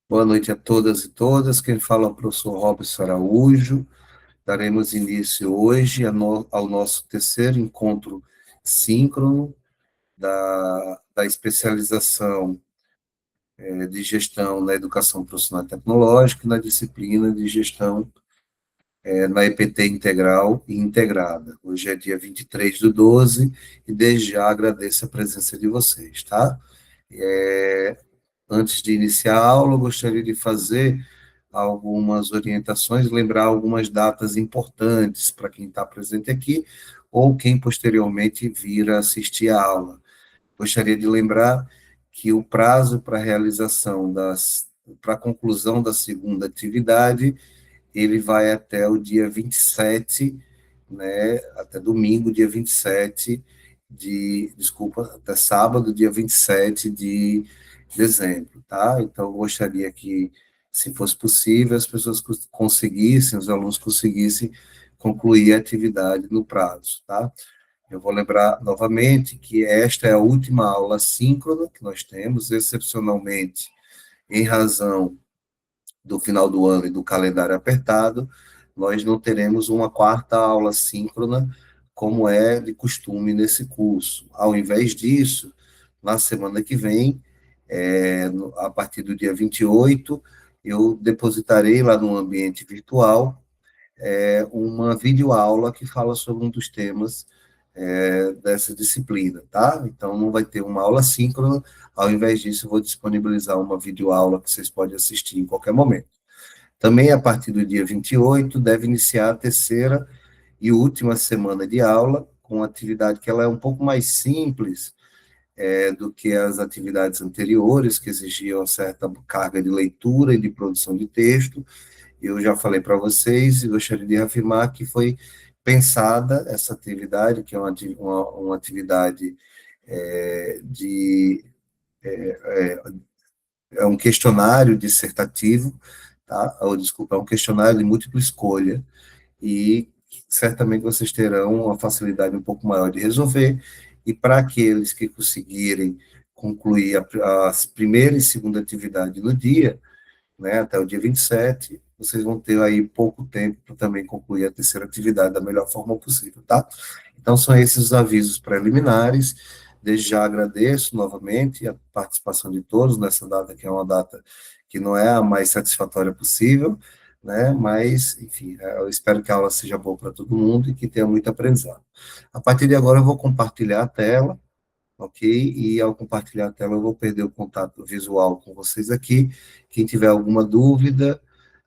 Boa noite a todas e todas. Quem fala é o professor Robson Araújo. Daremos início hoje ao nosso terceiro encontro síncrono da especialização de gestão na educação profissional e tecnológica e na disciplina de gestão na EPT integral e integrada. Hoje é dia 23/12 e desde já agradeço a presença de vocês, tá? Antes de iniciar a aula, eu gostaria de fazer algumas orientações, lembrar algumas datas importantes para quem está presente aqui ou quem posteriormente vir a assistir a aula. Gostaria de lembrar que o prazo para a realização para a conclusão da segunda atividade, ele vai até o dia 27, né, até domingo, dia 27 até sábado, dia 27 de dezembro, tá? Então, eu gostaria que, se fosse possível, as pessoas conseguissem, os alunos conseguissem concluir a atividade no prazo, tá? Eu vou lembrar novamente que esta é a última aula síncrona que nós temos, excepcionalmente, em razão do final do ano e do calendário apertado, nós não teremos uma quarta aula síncrona, como é de costume nesse curso. Ao invés disso, na semana que vem, a partir do dia 28, eu depositarei lá no ambiente virtual uma videoaula que fala sobre um dos temas dessa disciplina, tá? Então, não vai ter uma aula síncrona, ao invés disso, eu vou disponibilizar uma videoaula que vocês podem assistir em qualquer momento. Também, a partir do dia 28, deve iniciar a terceira e última semana de aula, com uma atividade que ela é um pouco mais simples do que as atividades anteriores, que exigiam certa carga de leitura e de produção de texto. Eu já falei para vocês e gostaria de reafirmar que foi pensada essa atividade, que é uma atividade de é um questionário dissertativo, tá? Ou, desculpa, é um questionário de múltipla escolha, e certamente vocês terão uma facilidade um pouco maior de resolver, e para aqueles que conseguirem concluir a primeira e segunda atividade no dia, né, até o dia 27, vocês vão ter aí pouco tempo para também concluir a terceira atividade da melhor forma possível, tá? Então, são esses os avisos preliminares. Desde já agradeço novamente a participação de todos nessa data, que é uma data que não é a mais satisfatória possível, né? Mas, enfim, eu espero que a aula seja boa para todo mundo e que tenha muito aprendizado. A partir de agora, eu vou compartilhar a tela, ok? E ao compartilhar a tela, eu vou perder o contato visual com vocês aqui. Quem tiver alguma dúvida,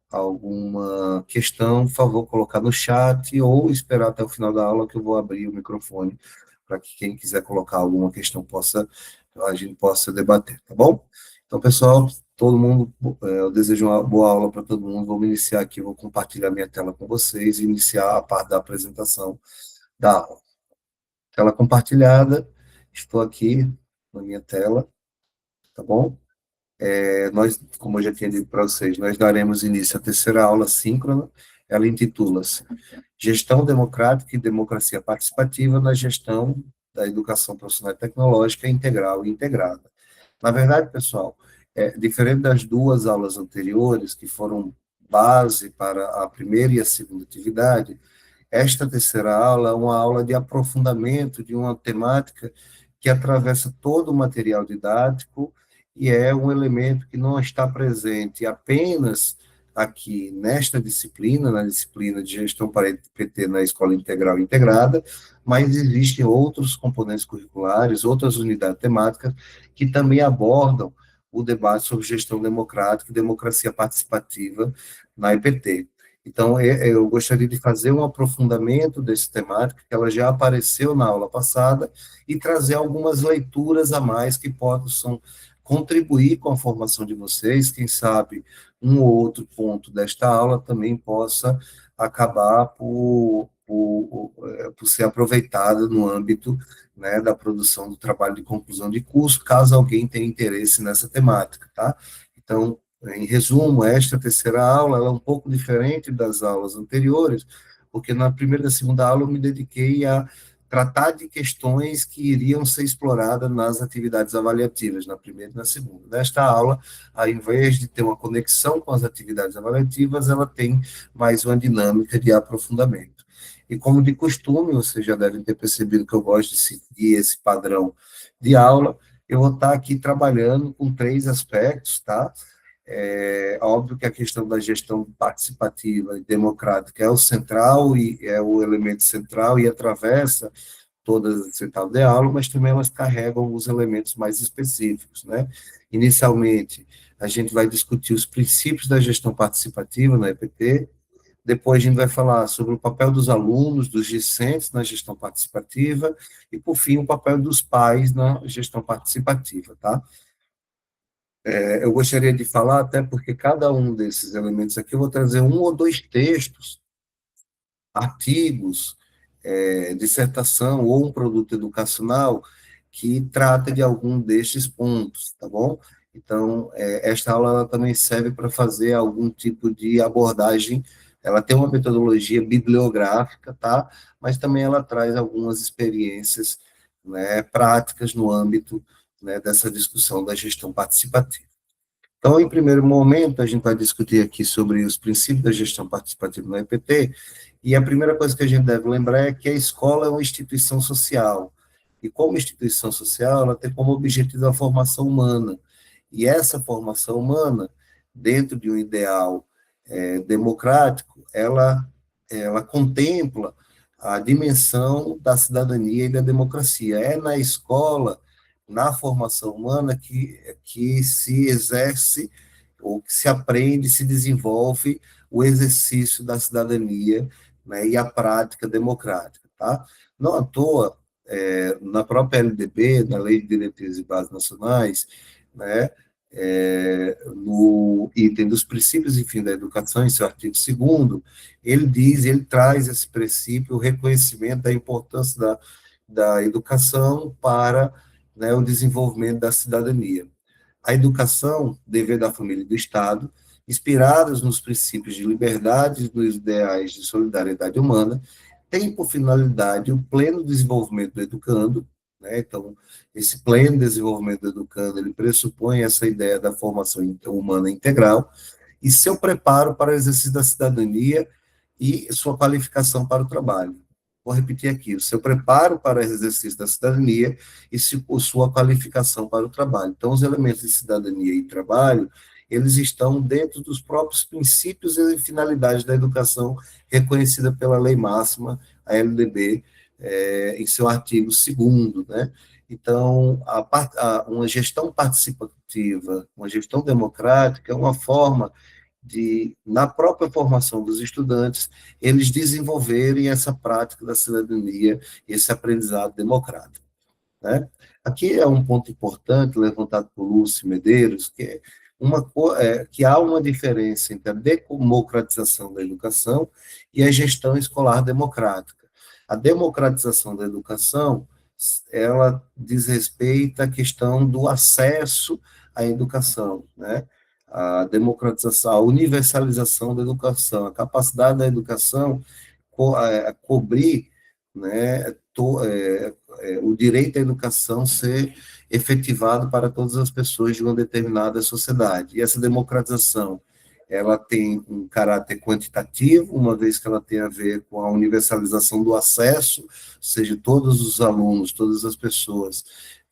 alguma questão, por favor, colocar no chat ou esperar até o final da aula que eu vou abrir o microfone para que quem quiser colocar alguma questão a gente possa debater, tá bom? Então, pessoal, todo mundo, eu desejo uma boa aula para todo mundo. Vamos iniciar aqui, vou compartilhar minha tela com vocês e iniciar a parte da apresentação da aula. Tela compartilhada, estou aqui na minha tela, tá bom? Nós, como eu já tinha dito para vocês, nós daremos início à terceira aula síncrona. Ela intitula-se Gestão Democrática e Democracia Participativa na Gestão da Educação Profissional e Tecnológica Integral e Integrada. Na verdade, pessoal, diferente das duas aulas anteriores, que foram base para a primeira e a segunda atividade, esta terceira aula é uma aula de aprofundamento de uma temática que atravessa todo o material didático e é um elemento que não está presente apenas aqui nesta disciplina, na disciplina de gestão para PT na Escola Integral e Integrada, mas existem outros componentes curriculares, outras unidades temáticas que também abordam o debate sobre gestão democrática e democracia participativa na EPT. Então, eu gostaria de fazer um aprofundamento desse temática, que ela já apareceu na aula passada, e trazer algumas leituras a mais que possam contribuir com a formação de vocês. Quem sabe um ou outro ponto desta aula também possa acabar por ser aproveitado no âmbito, né, da produção do trabalho de conclusão de curso, caso alguém tenha interesse nessa temática, tá? Então, em resumo, esta terceira aula ela é um pouco diferente das aulas anteriores, porque na primeira e segunda aula eu me dediquei a tratar de questões que iriam ser exploradas nas atividades avaliativas, na primeira e na segunda. Nesta aula, ao invés de ter uma conexão com as atividades avaliativas, ela tem mais uma dinâmica de aprofundamento. E como de costume, vocês já devem ter percebido que eu gosto de seguir esse padrão de aula, eu vou estar aqui trabalhando com 3 aspectos, tá? É óbvio que a questão da gestão participativa e democrática é o central e é o elemento central e atravessa todas as etapas de aula, mas também elas carregam alguns elementos mais específicos, né? Inicialmente, a gente vai discutir os princípios da gestão participativa na EPT, depois a gente vai falar sobre o papel dos alunos, dos discentes na gestão participativa, e, por fim, o papel dos pais na gestão participativa, tá? Eu gostaria de falar, até porque cada um desses elementos aqui, eu vou trazer 1 ou 2 textos, artigos, dissertação ou um produto educacional que trata de algum destes pontos, tá bom? Então, esta aula ela também serve para fazer algum tipo de abordagem, ela tem uma metodologia bibliográfica, tá? Mas também ela traz algumas experiências, né, práticas no âmbito, né, dessa discussão da gestão participativa. Então, em primeiro momento, a gente vai discutir aqui sobre os princípios da gestão participativa no EPT, e a primeira coisa que a gente deve lembrar é que a escola é uma instituição social, e como instituição social, ela tem como objetivo a formação humana, e essa formação humana, dentro de um ideal democrático, ela contempla a dimensão da cidadania e da democracia. É na escola, na formação humana, que se exerce, ou que se aprende, se desenvolve o exercício da cidadania, né, e a prática democrática. Tá? Não à toa, na própria LDB, na Lei de Diretrizes e Bases Nacionais, né, no item dos princípios e fim da educação, em seu artigo 2º, ele traz esse princípio, o reconhecimento da importância da educação para, né, o desenvolvimento da cidadania. A educação, dever da família e do Estado, inspiradas nos princípios de liberdade e nos ideais de solidariedade humana, tem por finalidade o pleno desenvolvimento do educando, né? Então, esse pleno desenvolvimento do educando, ele pressupõe essa ideia da formação humana integral e seu preparo para o exercício da cidadania e sua qualificação para o trabalho. Vou repetir aqui, o seu preparo para o exercício da cidadania e sua qualificação para o trabalho. Então, os elementos de cidadania e trabalho, eles estão dentro dos próprios princípios e finalidades da educação reconhecida pela lei máxima, a LDB, em seu artigo 2º, né? Então, uma gestão participativa, uma gestão democrática é uma forma de, na própria formação dos estudantes, eles desenvolverem essa prática da cidadania, esse aprendizado democrático, né? Aqui é um ponto importante, levantado por Lúcio Medeiros, que há uma diferença entre a democratização da educação e a gestão escolar democrática. A democratização da educação, ela diz respeito à questão do acesso à educação, né? A democratização, a universalização da educação, a capacidade da educação cobrir, né, o direito à educação ser efetivado para todas as pessoas de uma determinada sociedade. E essa democratização, ela tem um caráter quantitativo, uma vez que ela tem a ver com a universalização do acesso, ou seja, todos os alunos, todas as pessoas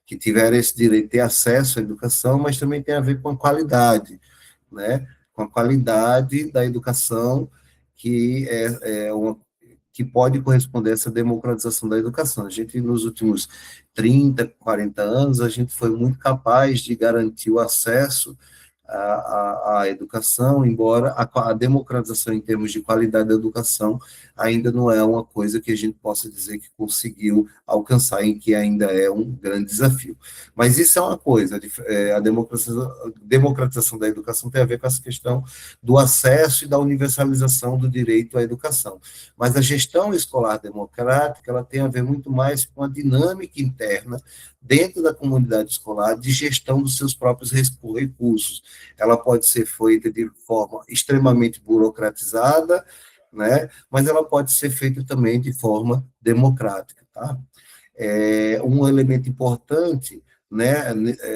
que tiverem esse direito ter acesso à educação, mas também tem a ver com a qualidade, né? Com a qualidade da educação, que que pode corresponder a essa democratização da educação. A gente, nos últimos 30, 40 anos, a gente foi muito capaz de garantir o acesso à educação, embora a democratização em termos de qualidade da educação ainda não é uma coisa que a gente possa dizer que conseguiu alcançar, em que ainda é um grande desafio. Mas isso é uma coisa, a democratização da educação tem a ver com essa questão do acesso e da universalização do direito à educação. Mas a gestão escolar democrática, ela tem a ver muito mais com a dinâmica interna dentro da comunidade escolar de gestão dos seus próprios recursos. Ela pode ser feita de forma extremamente burocratizada, né? Mas ela pode ser feita também de forma democrática, tá? Um elemento importante, né,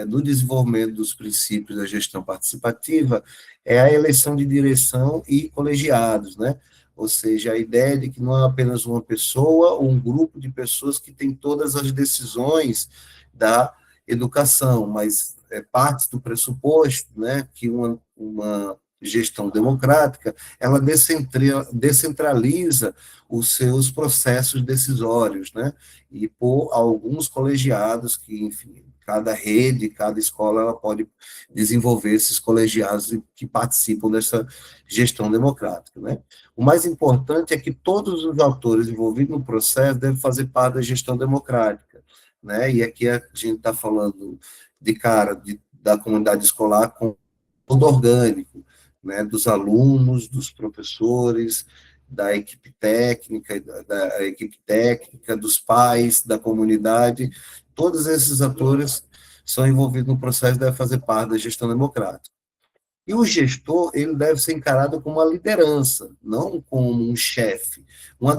no desenvolvimento dos princípios da gestão participativa é a eleição de direção e colegiados, né? Ou seja, a ideia de que não é apenas uma pessoa ou um grupo de pessoas que tem todas as decisões da educação, mas parte do pressuposto, né, que uma gestão democrática, ela descentraliza os seus processos decisórios, né? E por alguns colegiados que, enfim, cada rede, cada escola, ela pode desenvolver esses colegiados que participam dessa gestão democrática, né? O mais importante é que todos os atores envolvidos no processo devem fazer parte da gestão democrática, né? E aqui a gente está falando de cara da comunidade escolar com todo orgânico, né? Dos alunos, dos professores, da equipe técnica, da equipe técnica, dos pais, da comunidade, todos esses atores são envolvidos no processo e devem fazer parte da gestão democrática. E o gestor, ele deve ser encarado como uma liderança, não como um chefe. Uma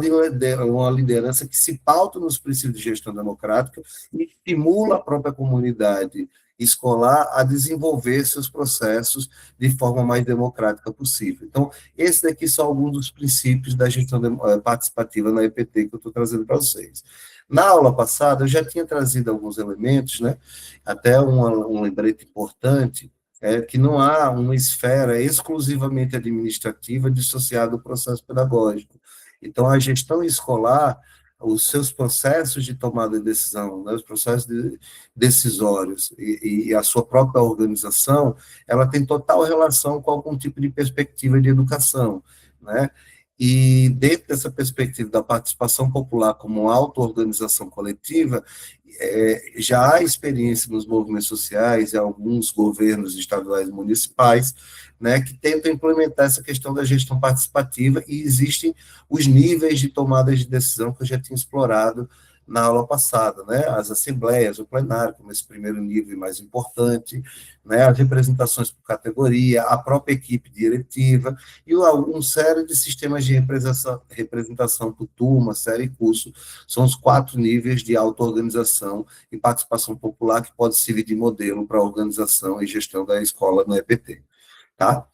liderança que se pauta nos princípios de gestão democrática e estimula a própria comunidade escolar a desenvolver seus processos de forma mais democrática possível. Então, esses daqui são alguns dos princípios da gestão participativa na EPT que eu estou trazendo para vocês. Na aula passada, eu já tinha trazido alguns elementos, né? Até um lembrete importante, que não há uma esfera exclusivamente administrativa dissociada do processo pedagógico. Então, a gestão escolar, os seus processos de tomada de decisão, né, os processos decisórios e a sua própria organização, ela tem total relação com algum tipo de perspectiva de educação, né? E dentro dessa perspectiva da participação popular como auto-organização coletiva, já há experiência nos movimentos sociais e alguns governos estaduais e municipais, né, que tentam implementar essa questão da gestão participativa e existem os níveis de tomada de decisão que eu já tinha explorado na aula passada, né, as assembleias, o plenário, como esse primeiro nível mais importante, né, as representações por categoria, a própria equipe diretiva e um série de sistemas de representação por turma, série e curso, são os 4 níveis de auto-organização e participação popular que pode servir de modelo para a organização e gestão da escola no EPT, tá?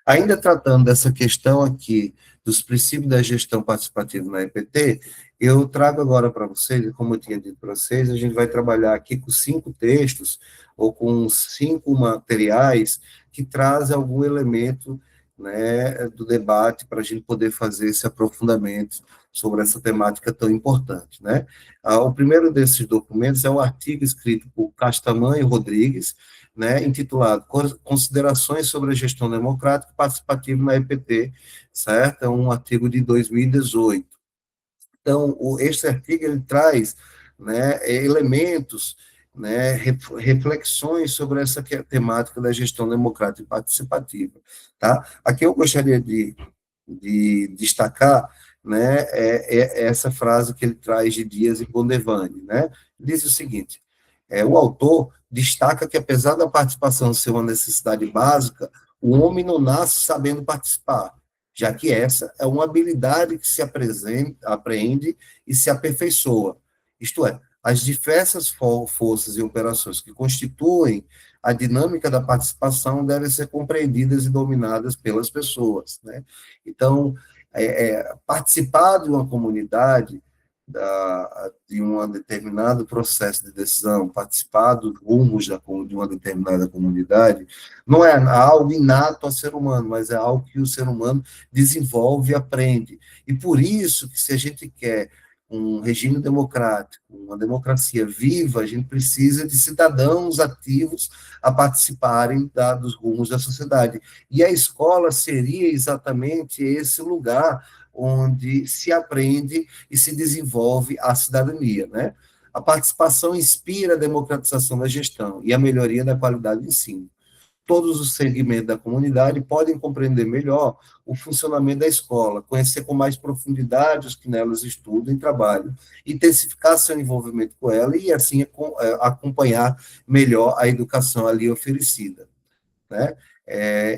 Ainda tratando dessa questão aqui dos princípios da gestão participativa na EPT, eu trago agora para vocês, como eu tinha dito para vocês, a gente vai trabalhar aqui com 5 textos ou com 5 materiais que trazem algum elemento, né, do debate para a gente poder fazer esse aprofundamento sobre essa temática tão importante, né? O primeiro desses documentos é um artigo escrito por Castaman e Rodrigues, né, intitulado Considerações sobre a Gestão Democrática e Participativa na EPT, certo? É um artigo de 2018. Então, este artigo ele traz, né, elementos, né, reflexões sobre essa temática da gestão democrática e participativa, tá? Aqui eu gostaria de destacar, né, essa frase que ele traz de Dias e Gondevani, né? Diz o seguinte: o autor destaca que, apesar da participação ser uma necessidade básica, o homem não nasce sabendo participar, já que essa é uma habilidade que se aprende e se aperfeiçoa. Isto é, as diversas forças e operações que constituem a dinâmica da participação devem ser compreendidas e dominadas pelas pessoas, né? Então, participar de uma comunidade, de um determinado processo de decisão, participar dos rumos de uma determinada comunidade, não é algo inato ao ser humano, mas é algo que o ser humano desenvolve e aprende. E por isso que, se a gente quer um regime democrático, uma democracia viva, a gente precisa de cidadãos ativos a participarem dos rumos da sociedade. E a escola seria exatamente esse lugar onde se aprende e se desenvolve a cidadania, né? A participação inspira a democratização da gestão e a melhoria da qualidade do ensino. Todos os segmentos da comunidade podem compreender melhor o funcionamento da escola, conhecer com mais profundidade os que nelas estudam e trabalham, intensificar seu envolvimento com ela e, assim, acompanhar melhor a educação ali oferecida, né?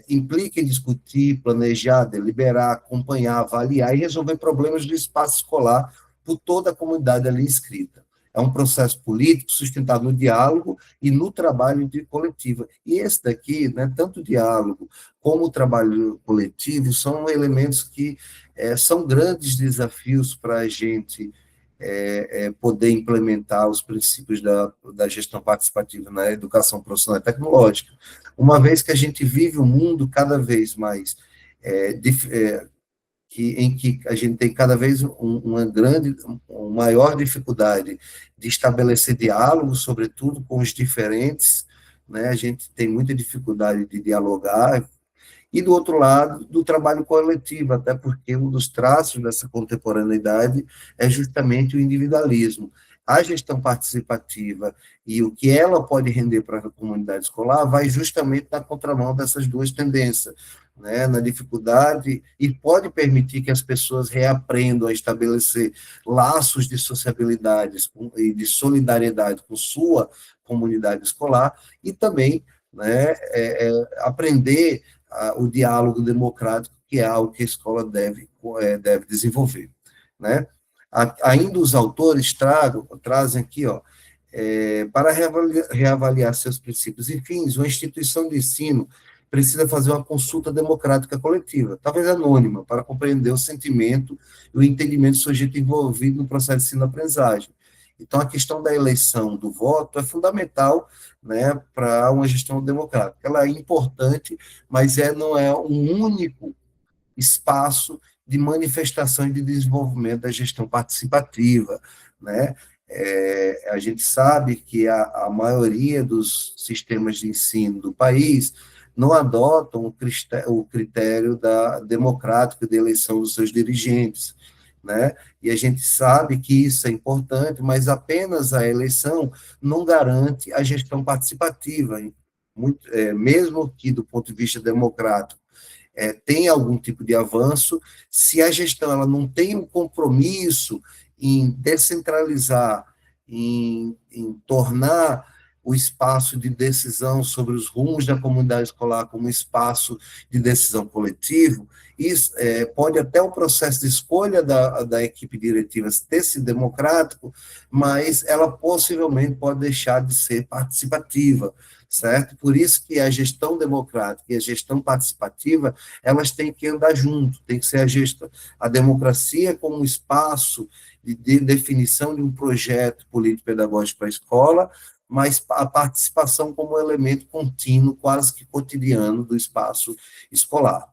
implica em discutir, planejar, deliberar, acompanhar, avaliar e resolver problemas do espaço escolar por toda a comunidade ali inscrita. É um processo político sustentado no diálogo e no trabalho de coletivo. E esse daqui, né, tanto o diálogo como o trabalho coletivo, são elementos que são grandes desafios para a gente poder implementar os princípios da gestão participativa na educação profissional e tecnológica, uma vez que a gente vive um mundo cada vez mais em que a gente tem cada vez uma maior dificuldade de estabelecer diálogo, sobretudo com os diferentes, né? A gente tem muita dificuldade de dialogar, e do outro lado, do trabalho coletivo, até porque um dos traços dessa contemporaneidade é justamente o individualismo. A gestão participativa e o que ela pode render para a comunidade escolar vai justamente na contramão dessas duas tendências, né, na dificuldade, e pode permitir que as pessoas reaprendam a estabelecer laços de sociabilidade e de solidariedade com sua comunidade escolar, e também, né, aprender o diálogo democrático, que é algo que a escola deve desenvolver, né? Ainda os autores trazem aqui, para reavaliar seus princípios e fins, uma instituição de ensino precisa fazer uma consulta democrática coletiva, talvez anônima, para compreender o sentimento e o entendimento do sujeito envolvido no processo de ensino-aprendizagem. Então, a questão da eleição do voto é fundamental, né, para uma gestão democrática. Ela é importante, mas não é um único espaço de manifestação e de desenvolvimento da gestão participativa, né? A gente sabe que a maioria dos sistemas de ensino do país não adotam o critério democrático de eleição dos seus dirigentes, né? E a gente sabe que isso é importante, mas apenas a eleição não garante a gestão participativa, mesmo que do ponto de vista democrático tem algum tipo de avanço, se a gestão ela não tem um compromisso em descentralizar, em tornar o espaço de decisão sobre os rumos da comunidade escolar como um espaço de decisão coletivo, isso pode até o processo de escolha da equipe diretiva ter sido democrático, mas ela possivelmente pode deixar de ser participativa, certo? Por isso que a gestão democrática e a gestão participativa, elas têm que andar junto, tem que ser a democracia como um espaço de definição de um projeto político-pedagógico para a escola, mas a participação como elemento contínuo, quase que cotidiano do espaço escolar.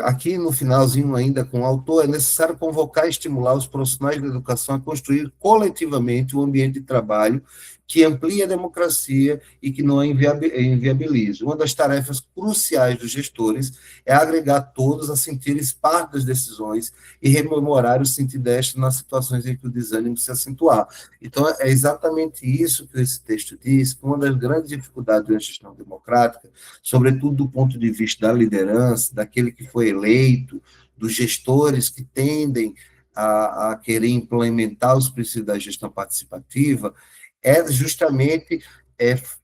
Aqui no finalzinho ainda com o autor, é necessário convocar e estimular os profissionais da educação a construir coletivamente um ambiente de trabalho que amplie a democracia e que não a inviabilize. Uma das tarefas cruciais dos gestores é agregar todos a sentirem parte das decisões e rememorar o sentir desta nas situações em que o desânimo se acentuar. Então, é exatamente isso que esse texto diz, que uma das grandes dificuldades da gestão democrática, sobretudo do ponto de vista da liderança, daquele que foi eleito, dos gestores que tendem a querer implementar os princípios da gestão participativa, é justamente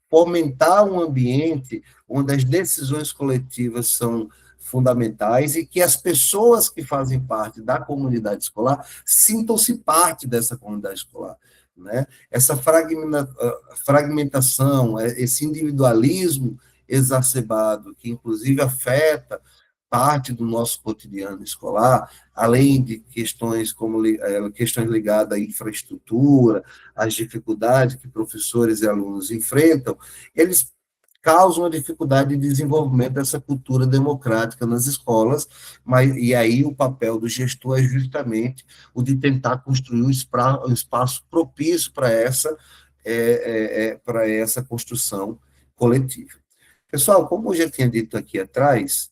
fomentar um ambiente onde as decisões coletivas são fundamentais e que as pessoas que fazem parte da comunidade escolar sintam-se parte dessa comunidade escolar, né? Essa fragmentação, esse individualismo exacerbado, que inclusive afeta parte do nosso cotidiano escolar, além de questões como questões ligadas à infraestrutura, às dificuldades que professores e alunos enfrentam, eles causam uma dificuldade de desenvolvimento dessa cultura democrática nas escolas, e aí o papel do gestor é justamente o de tentar construir um espaço propício para essa construção coletiva. Pessoal, como eu já tinha dito aqui atrás,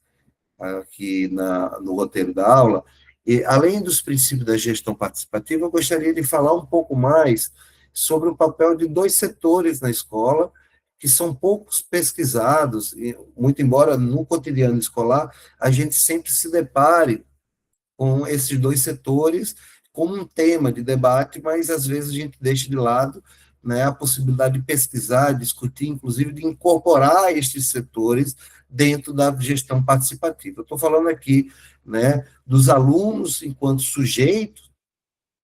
aqui no roteiro da aula, e além dos princípios da gestão participativa, eu gostaria de falar um pouco mais sobre o papel de dois setores na escola, que são poucos pesquisados, e, muito embora no cotidiano escolar a gente sempre se depare com esses dois setores como um tema de debate, mas às vezes a gente deixa de lado, né, a possibilidade de pesquisar, discutir, inclusive de incorporar estes setores dentro da gestão participativa. Eu estou falando aqui, né, dos alunos enquanto sujeitos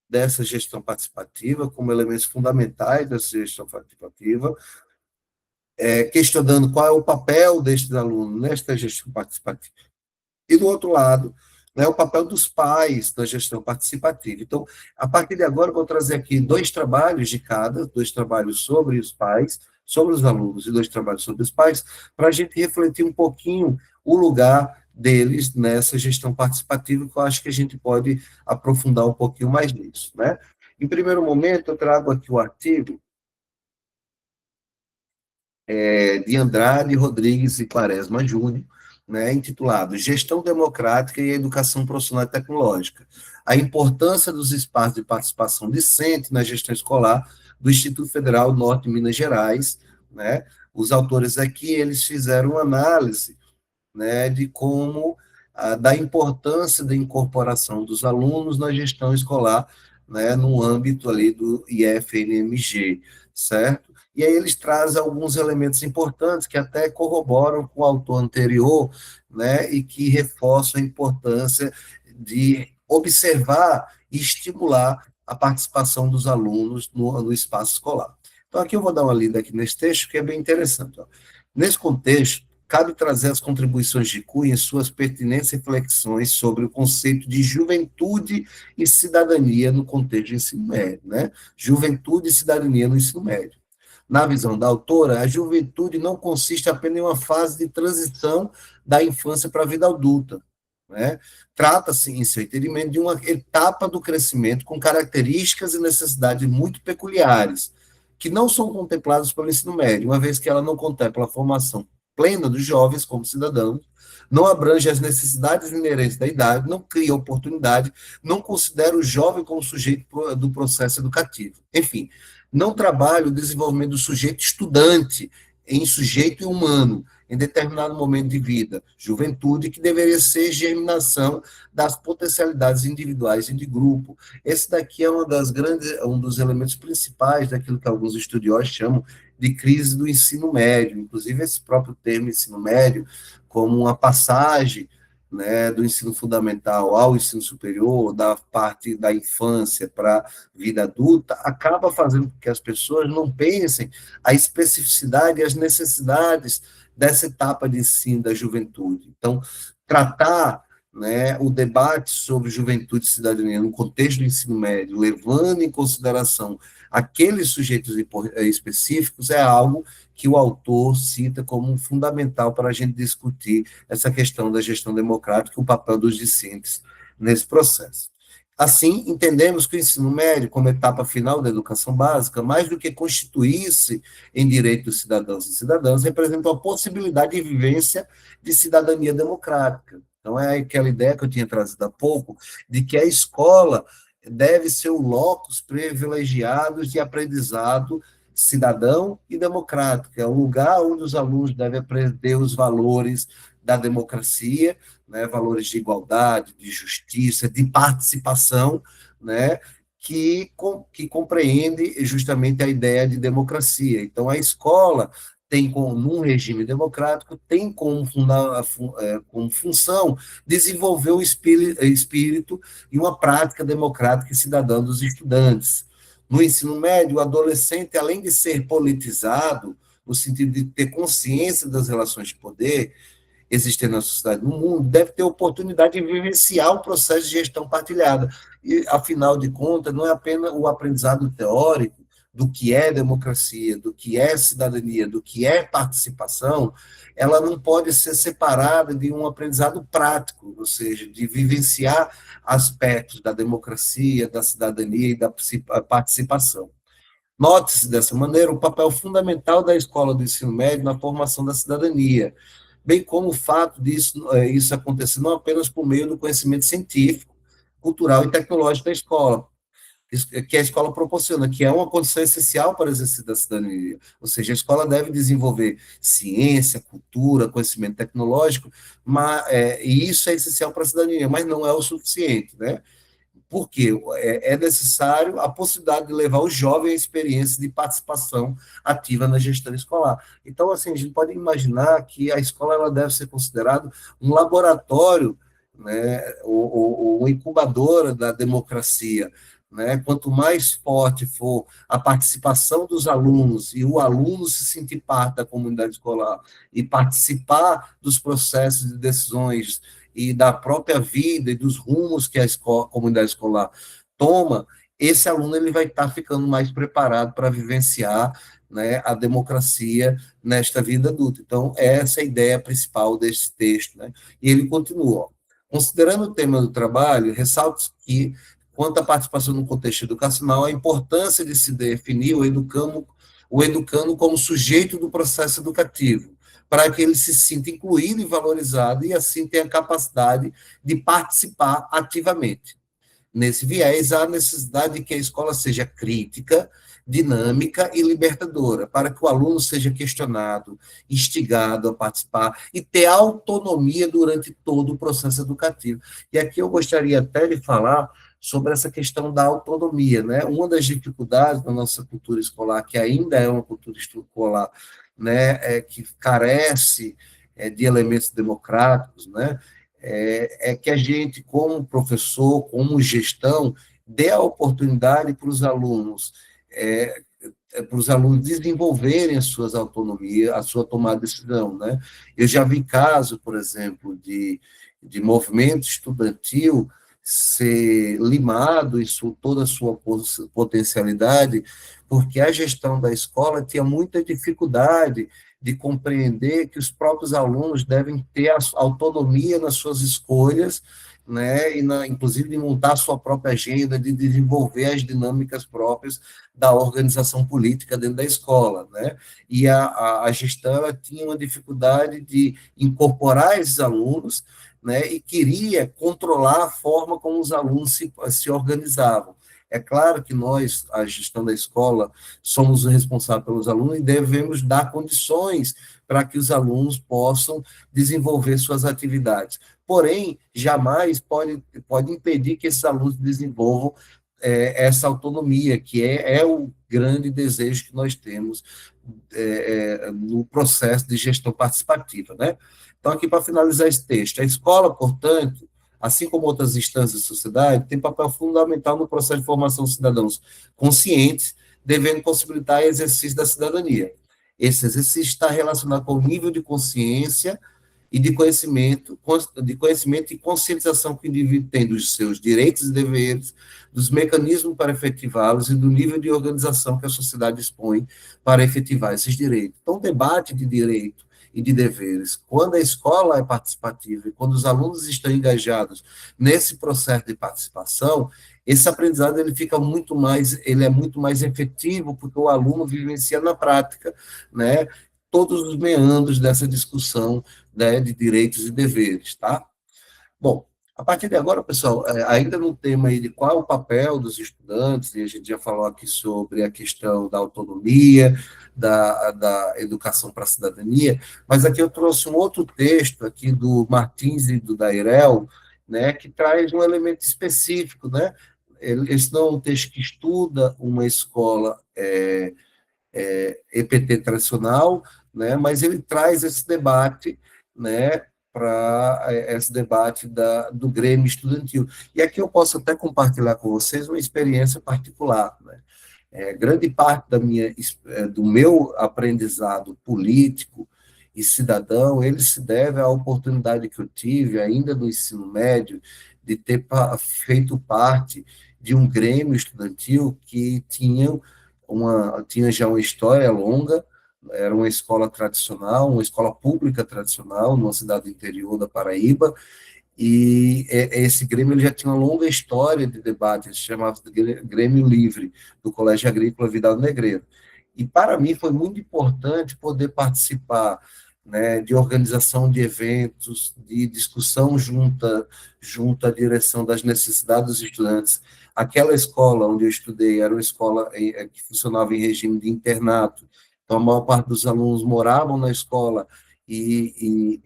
dessa gestão participativa, como elementos fundamentais dessa gestão participativa, questionando qual é o papel destes alunos nesta gestão participativa. E, do outro lado, né, o papel dos pais na gestão participativa. Então, a partir de agora, eu vou trazer aqui dois trabalhos de cada, dois trabalhos sobre os pais, sobre os alunos, e dois trabalhos sobre os pais, para a gente refletir um pouquinho o lugar deles nessa gestão participativa, que eu acho que a gente pode aprofundar um pouquinho mais nisso. Né? Em primeiro momento, eu trago aqui o artigo de Andrade, Rodrigues e Quaresma Júnior, né, intitulado Gestão Democrática e Educação Profissional e Tecnológica, a importância dos espaços de participação decente na gestão escolar do Instituto Federal Norte de Minas Gerais. Né? Os autores aqui, eles fizeram uma análise, né, de como, da importância da incorporação dos alunos na gestão escolar, né, no âmbito ali do IFNMG, certo? E aí eles trazem alguns elementos importantes que até corroboram com o autor anterior, né, e que reforçam a importância de observar e estimular a participação dos alunos no espaço escolar. Então, aqui eu vou dar uma lida aqui nesse texto, que é bem interessante. Ó. Nesse contexto, cabe trazer as contribuições de Cunha em suas pertinentes reflexões sobre o conceito de juventude e cidadania no contexto de ensino médio, né? Juventude e cidadania no ensino médio. Na visão da autora, a juventude não consiste apenas em uma fase de transição da infância para a vida adulta, né? Trata-se, em seu entendimento, de uma etapa do crescimento com características e necessidades muito peculiares, que não são contempladas pelo ensino médio, uma vez que ela não contempla a formação plena dos jovens como cidadãos, não abrange as necessidades inerentes da idade, não cria oportunidade, não considera o jovem como sujeito do processo educativo. Enfim, não trabalha o desenvolvimento do sujeito estudante em sujeito humano, em determinado momento de vida, juventude, que deveria ser germinação das potencialidades individuais e de grupo. Esse daqui é um dos elementos principais daquilo que alguns estudiosos chamam de crise do ensino médio, inclusive esse próprio termo ensino médio, como uma passagem, né, do ensino fundamental ao ensino superior, da parte da infância para a vida adulta, acaba fazendo com que as pessoas não pensem a especificidade e as necessidades dessa etapa de ensino da juventude. Então, tratar, né, o debate sobre juventude e cidadania no contexto do ensino médio, levando em consideração aqueles sujeitos específicos, é algo que o autor cita como fundamental para a gente discutir essa questão da gestão democrática e o papel dos discentes nesse processo. Assim, entendemos que o ensino médio, como etapa final da educação básica, mais do que constituir-se em direito dos cidadãos e cidadãs, representa uma possibilidade de vivência de cidadania democrática. Então, é aquela ideia que eu tinha trazido há pouco, de que a escola deve ser o locus privilegiado de aprendizado cidadão e democrático, é o lugar onde os alunos devem aprender os valores da democracia, né, valores de igualdade, de justiça, de participação, né, que compreende justamente a ideia de democracia. Então, a escola tem como, num regime democrático, tem como função desenvolver o espírito e uma prática democrática e cidadã dos estudantes. No ensino médio, o adolescente, além de ser politizado, no sentido de ter consciência das relações de poder existentes na sociedade no mundo, deve ter oportunidade de vivenciar o processo de gestão partilhada. E, afinal de contas, não é apenas o aprendizado teórico do que é democracia, do que é cidadania, do que é participação, ela não pode ser separada de um aprendizado prático, ou seja, de vivenciar aspectos da democracia, da cidadania e da participação. Note-se, dessa maneira, o papel fundamental da escola do ensino médio na formação da cidadania, bem como o fato disso isso acontecer não apenas por meio do conhecimento científico, cultural e tecnológico da escola, que a escola proporciona, que é uma condição essencial para o exercício da cidadania. Ou seja, a escola deve desenvolver ciência, cultura, conhecimento tecnológico, e isso é essencial para a cidadania, mas não é o suficiente, né? porque é necessário a possibilidade de levar o jovem à experiência de participação ativa na gestão escolar. Então, assim, a gente pode imaginar que a escola ela deve ser considerada um laboratório, né, ou uma incubadora da democracia. Né? Quanto mais forte for a participação dos alunos e o aluno se sentir parte da comunidade escolar e participar dos processos de decisões e da própria vida e dos rumos que a comunidade escolar toma, esse aluno ele vai estar ficando mais preparado para vivenciar, né, a democracia nesta vida adulta. Então, essa é a ideia principal desse texto. Né? E ele continua. Considerando o tema do trabalho, ressalto que, quanto à participação no contexto educacional, a importância de se definir o educando como sujeito do processo educativo, para que ele se sinta incluído e valorizado e, assim, tenha capacidade de participar ativamente. Nesse viés, há necessidade de que a escola seja crítica, dinâmica e libertadora, para que o aluno seja questionado, instigado a participar e ter autonomia durante todo o processo educativo. E aqui eu gostaria até de falar sobre essa questão da autonomia, né? Uma das dificuldades da nossa cultura escolar, que ainda é uma cultura escolar, né, que carece de elementos democráticos, né? Que a gente, como professor, como gestão, dê a oportunidade é, para os alunos desenvolverem as suas autonomias, a sua tomada de decisão, né? Eu já vi caso, por exemplo, de movimento estudantil ser limado em toda a sua potencialidade, porque a gestão da escola tinha muita dificuldade de compreender que os próprios alunos devem ter a autonomia nas suas escolhas, né, inclusive de montar a sua própria agenda, de desenvolver as dinâmicas próprias da organização política dentro da escola, né, e a gestão ela tinha uma dificuldade de incorporar esses alunos, né, e queria controlar a forma como os alunos se organizavam. É claro que nós, a gestão da escola, somos os responsáveis pelos alunos e devemos dar condições para que os alunos possam desenvolver suas atividades. Porém, jamais pode impedir que esses alunos desenvolvam essa autonomia, que é o grande desejo que nós temos no processo de gestão participativa. Né? Então, aqui para finalizar esse texto, a escola, portanto, assim como outras instâncias da sociedade, tem papel fundamental no processo de formação de cidadãos conscientes, devendo possibilitar o exercício da cidadania. Esse exercício está relacionado com o nível de consciência e de conhecimento e conscientização que o indivíduo tem dos seus direitos e deveres, dos mecanismos para efetivá-los e do nível de organização que a sociedade dispõe para efetivar esses direitos. Então, o debate de direito e de deveres, quando a escola é participativa e quando os alunos estão engajados nesse processo de participação, esse aprendizado ele é muito mais efetivo, porque o aluno vivencia na prática, né, todos os meandros dessa discussão, né, de direitos e deveres, tá? Bom, a partir de agora, pessoal, ainda no tema aí de qual é o papel dos estudantes, e a gente já falou aqui sobre a questão da autonomia, da educação para a cidadania, mas aqui eu trouxe um outro texto aqui do Martins e do Dairel, né, que traz um elemento específico, né? Esse não é um texto que estuda uma escola EPT tradicional, né, mas ele traz esse debate, né, para esse debate do Grêmio Estudantil. E aqui eu posso até compartilhar com vocês uma experiência particular. Né? Grande parte do meu aprendizado político e cidadão, ele se deve à oportunidade que eu tive, ainda no ensino médio, de ter feito parte de um Grêmio Estudantil que tinha já uma história longa, era uma escola tradicional, uma escola pública tradicional, numa cidade do interior da Paraíba, e esse Grêmio ele já tinha uma longa história de debate, ele se chamava de Grêmio Livre, do Colégio Agrícola Vidal Negreiro. E para mim foi muito importante poder participar, né, de organização de eventos, de discussão junto à direção das necessidades dos estudantes. Aquela escola onde eu estudei era uma escola que funcionava em regime de internato, então a maior parte dos alunos moravam na escola e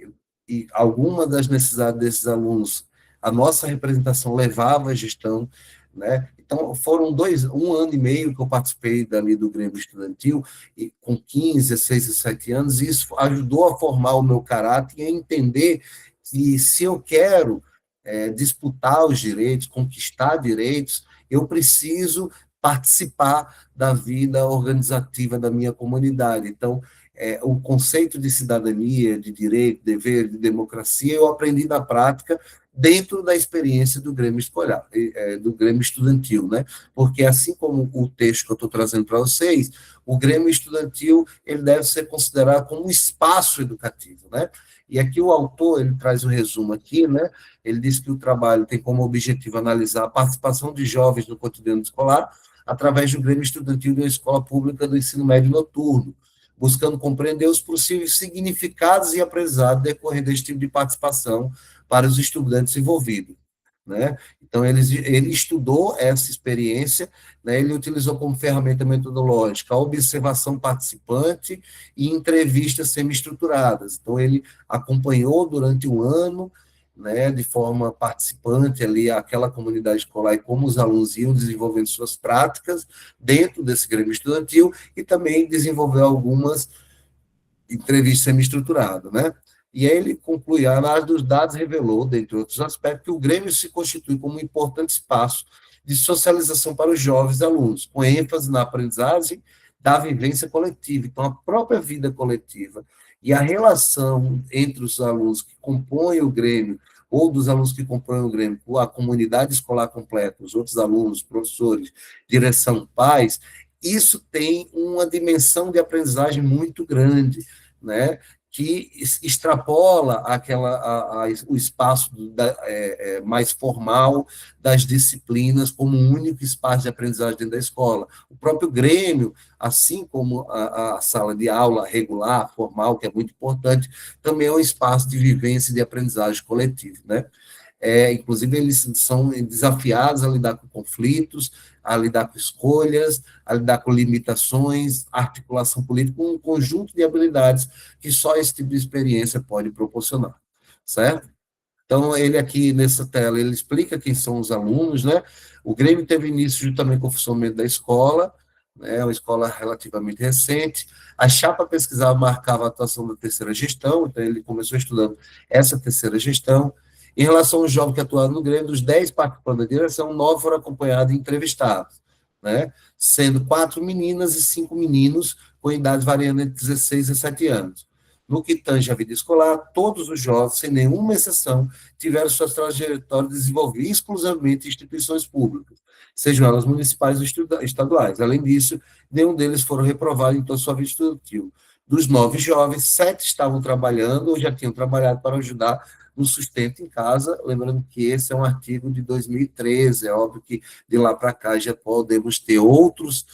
alguma das necessidades desses alunos, a nossa representação levava a gestão, né? Então, foram um ano e meio que eu participei dali do Grêmio Estudantil, e com 15, 16, 17 anos, e isso ajudou a formar o meu caráter e a entender que se eu quero disputar os direitos, conquistar direitos, eu preciso participar da vida organizativa da minha comunidade. Então, o conceito de cidadania, de direito, dever, de democracia, eu aprendi na prática dentro da experiência do Grêmio escolar, do Grêmio Estudantil, né? Porque assim como o texto que eu estou trazendo para vocês, o Grêmio Estudantil ele deve ser considerado como um espaço educativo, né? E aqui o autor ele traz um resumo aqui, né? Ele diz que o trabalho tem como objetivo analisar a participação de jovens no cotidiano escolar através do Grêmio Estudantil de uma escola pública do ensino médio noturno, buscando compreender os possíveis significados e aprendizados decorrendo deste tipo de participação para os estudantes envolvidos, né? Então, ele estudou essa experiência, né? Ele utilizou como ferramenta metodológica a observação participante e entrevistas semi-estruturadas. Então, ele acompanhou durante um ano, né, de forma participante ali aquela comunidade escolar e como os alunos iam desenvolvendo suas práticas dentro desse Grêmio Estudantil e também desenvolveu algumas entrevista semi-estruturada, né? E aí ele conclui, a análise dos dados revelou, dentre outros aspectos, que o Grêmio se constitui como um importante espaço de socialização para os jovens alunos, com ênfase na aprendizagem da vivência coletiva. Então, a própria vida coletiva e a relação entre os alunos que compõem o Grêmio, ou dos alunos que compõem o Grêmio, com a comunidade escolar completa, os outros alunos, professores, direção, pais, isso tem uma dimensão de aprendizagem muito grande, né? Que extrapola o espaço mais formal das disciplinas como um único espaço de aprendizagem dentro da escola. O próprio Grêmio, assim como a sala de aula regular, formal, que é muito importante, também é um espaço de vivência e de aprendizagem coletiva, né? Inclusive, eles são desafiados a lidar com conflitos, a lidar com escolhas, a lidar com limitações, articulação política, um conjunto de habilidades que só esse tipo de experiência pode proporcionar, certo? Então, ele aqui nessa tela, ele explica quem são os alunos, né? O Grêmio teve início juntamente com o funcionamento da escola, né? Uma escola relativamente recente. A chapa pesquisava marcava a atuação da terceira gestão, então ele começou estudando essa terceira gestão. Em relação aos jovens que atuaram no Grêmio, dos 10 participantes da direção, 9 foram acompanhados e entrevistados, né? Sendo 4 meninas e 5 meninos, com idades variando entre 16 e 17 anos. No que tange à vida escolar, todos os jovens, sem nenhuma exceção, tiveram suas trajetórias desenvolvidas exclusivamente em instituições públicas, sejam elas municipais ou estaduais. Além disso, nenhum deles foram reprovados em toda a sua vida estudantil. Dos 9 jovens, 7 estavam trabalhando ou já tinham trabalhado para ajudar no sustento em casa, lembrando que esse é um artigo de 2013, é óbvio que de lá para cá já podemos ter outros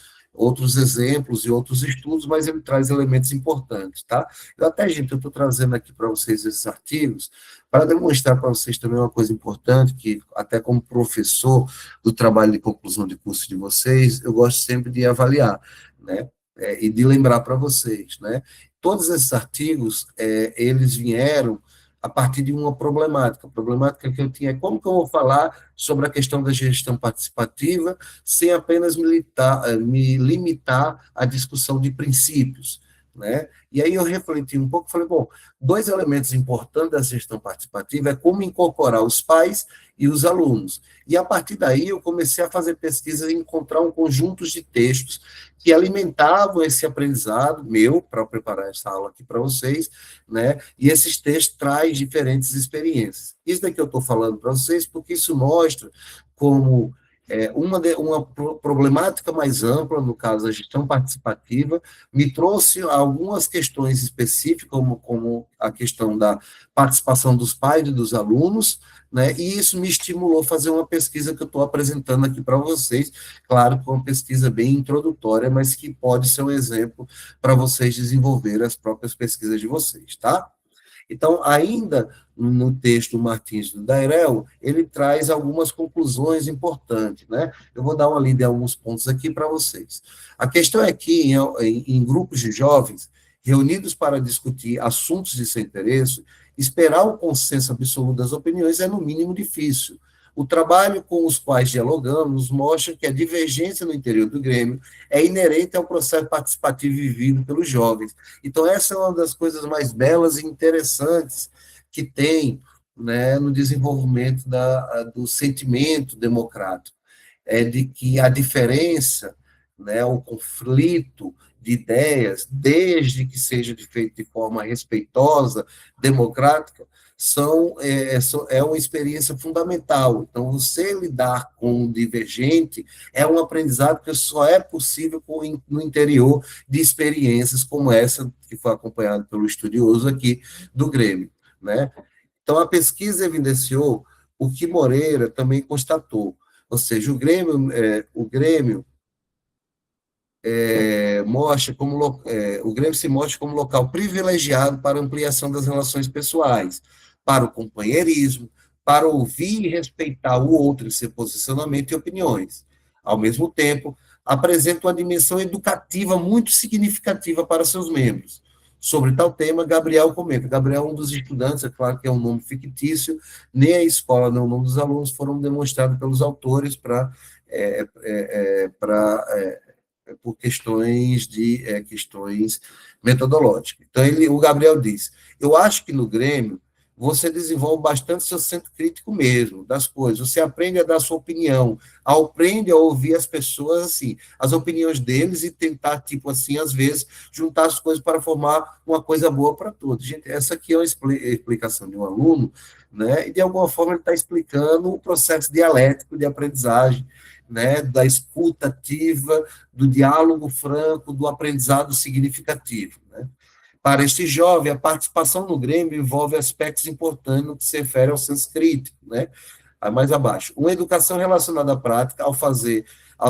exemplos e outros estudos, mas ele traz elementos importantes, tá? Gente, eu estou trazendo aqui para vocês esses artigos para demonstrar para vocês também uma coisa importante, que até como professor do trabalho de conclusão de curso de vocês, eu gosto sempre de avaliar, né? E de lembrar para vocês, né? Todos esses artigos, eles vieram a partir de uma problemática. A problemática que eu tinha é como que eu vou falar sobre a questão da gestão participativa sem apenas me limitar à discussão de princípios, né? E aí eu refleti um pouco e falei, bom, 2 elementos importantes da gestão participativa é como incorporar os pais e os alunos. E a partir daí eu comecei a fazer pesquisas e encontrar um conjunto de textos que alimentavam esse aprendizado meu para preparar essa aula aqui para vocês, né? E esses textos trazem diferentes experiências. Isso daqui eu estou falando para vocês porque isso mostra como uma problemática mais ampla, no caso, a gestão participativa, me trouxe algumas questões específicas, como a questão da participação dos pais e dos alunos, né, e isso me estimulou a fazer uma pesquisa que eu estou apresentando aqui para vocês, claro, com uma pesquisa bem introdutória, mas que pode ser um exemplo para vocês desenvolverem as próprias pesquisas de vocês, tá? Então, ainda no texto Martins do Dairel, ele traz algumas conclusões importantes, né? Eu vou dar uma lida em alguns pontos aqui para vocês. A questão é que, em grupos de jovens, reunidos para discutir assuntos de seu interesse, esperar o consenso absoluto das opiniões é, no mínimo, difícil. O trabalho com os quais dialogamos mostra que a divergência no interior do Grêmio é inerente ao processo participativo vivido pelos jovens. Então, essa é uma das coisas mais belas e interessantes que tem, né, no desenvolvimento do sentimento democrático, é de que a diferença, né, o conflito de ideias, desde que seja feito de forma respeitosa, democrática, é uma experiência fundamental. Então, você lidar com o divergente é um aprendizado que só é possível no interior de experiências como essa, que foi acompanhada pelo estudioso aqui do Grêmio, né? Então, a pesquisa evidenciou o que Moreira também constatou, ou seja, o Grêmio o Grêmio se mostra como local privilegiado para ampliação das relações pessoais, para o companheirismo, para ouvir e respeitar o outro em seu posicionamento e opiniões. Ao mesmo tempo, apresenta uma dimensão educativa muito significativa para seus membros. Sobre tal tema, Gabriel comenta. Gabriel é um dos estudantes, é claro que é um nome fictício, nem a escola, nem o nome dos alunos foram demonstrados pelos autores por questões metodológicas. Então, o Gabriel diz: eu acho que no Grêmio você desenvolve bastante seu centro crítico mesmo das coisas. Você aprende a dar sua opinião, aprende a ouvir as pessoas assim, as opiniões deles e tentar, tipo assim, às vezes, juntar as coisas para formar uma coisa boa para todos. Gente, essa aqui é uma explicação de um aluno, né? E de alguma forma ele está explicando o processo dialético de aprendizagem, né, da escuta ativa, do diálogo franco, do aprendizado significativo. Né? Para este jovem, a participação no Grêmio envolve aspectos importantes no que se refere ao senso crítico, né? Mais abaixo. Uma educação relacionada à prática, ao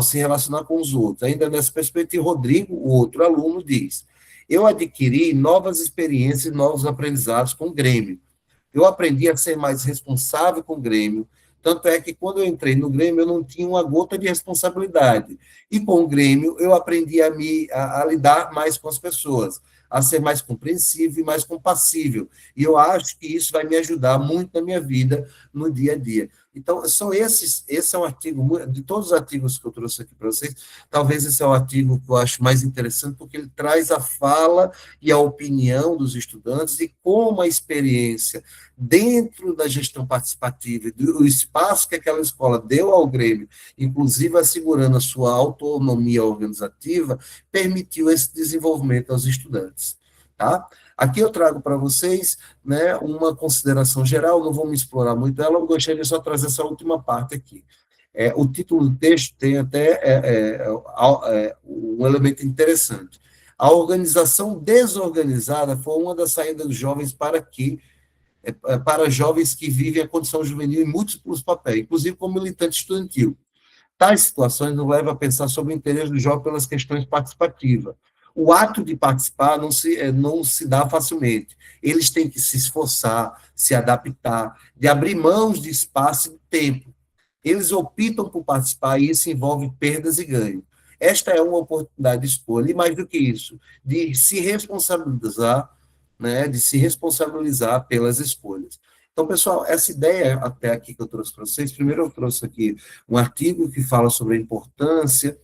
se relacionar com os outros. Ainda nessa perspectiva, Rodrigo, o outro aluno, diz: eu adquiri novas experiências e novos aprendizados com o Grêmio. Eu aprendi a ser mais responsável com o Grêmio, tanto é que quando eu entrei no Grêmio, eu não tinha uma gota de responsabilidade. E com o Grêmio, eu aprendi a lidar mais com as pessoas, a ser mais compreensivo e mais compassível. E eu acho que isso vai me ajudar muito na minha vida, no dia a dia. Então, esse é um artigo, de todos os artigos que eu trouxe aqui para vocês, talvez esse é o artigo que eu acho mais interessante, porque ele traz a fala e a opinião dos estudantes e como a experiência dentro da gestão participativa, do espaço que aquela escola deu ao Grêmio, inclusive assegurando a sua autonomia organizativa, permitiu esse desenvolvimento aos estudantes. Tá? Aqui eu trago para vocês, né, uma consideração geral, não vou me explorar muito ela, eu gostaria só de trazer essa última parte aqui. O título do texto tem até um elemento interessante. A organização desorganizada foi uma das saídas dos jovens para jovens que vivem a condição juvenil em múltiplos papéis, inclusive como militante estudantil. Tais situações nos levam a pensar sobre o interesse do jovem pelas questões participativas. O ato de participar não se dá facilmente. Eles têm que se esforçar, se adaptar, de abrir mãos de espaço e de tempo. Eles optam por participar e isso envolve perdas e ganhos. Esta é uma oportunidade de escolha, e mais do que isso, de se responsabilizar pelas escolhas. Então, pessoal, essa ideia até aqui que eu trouxe para vocês, primeiro eu trouxe aqui um artigo que fala sobre a importância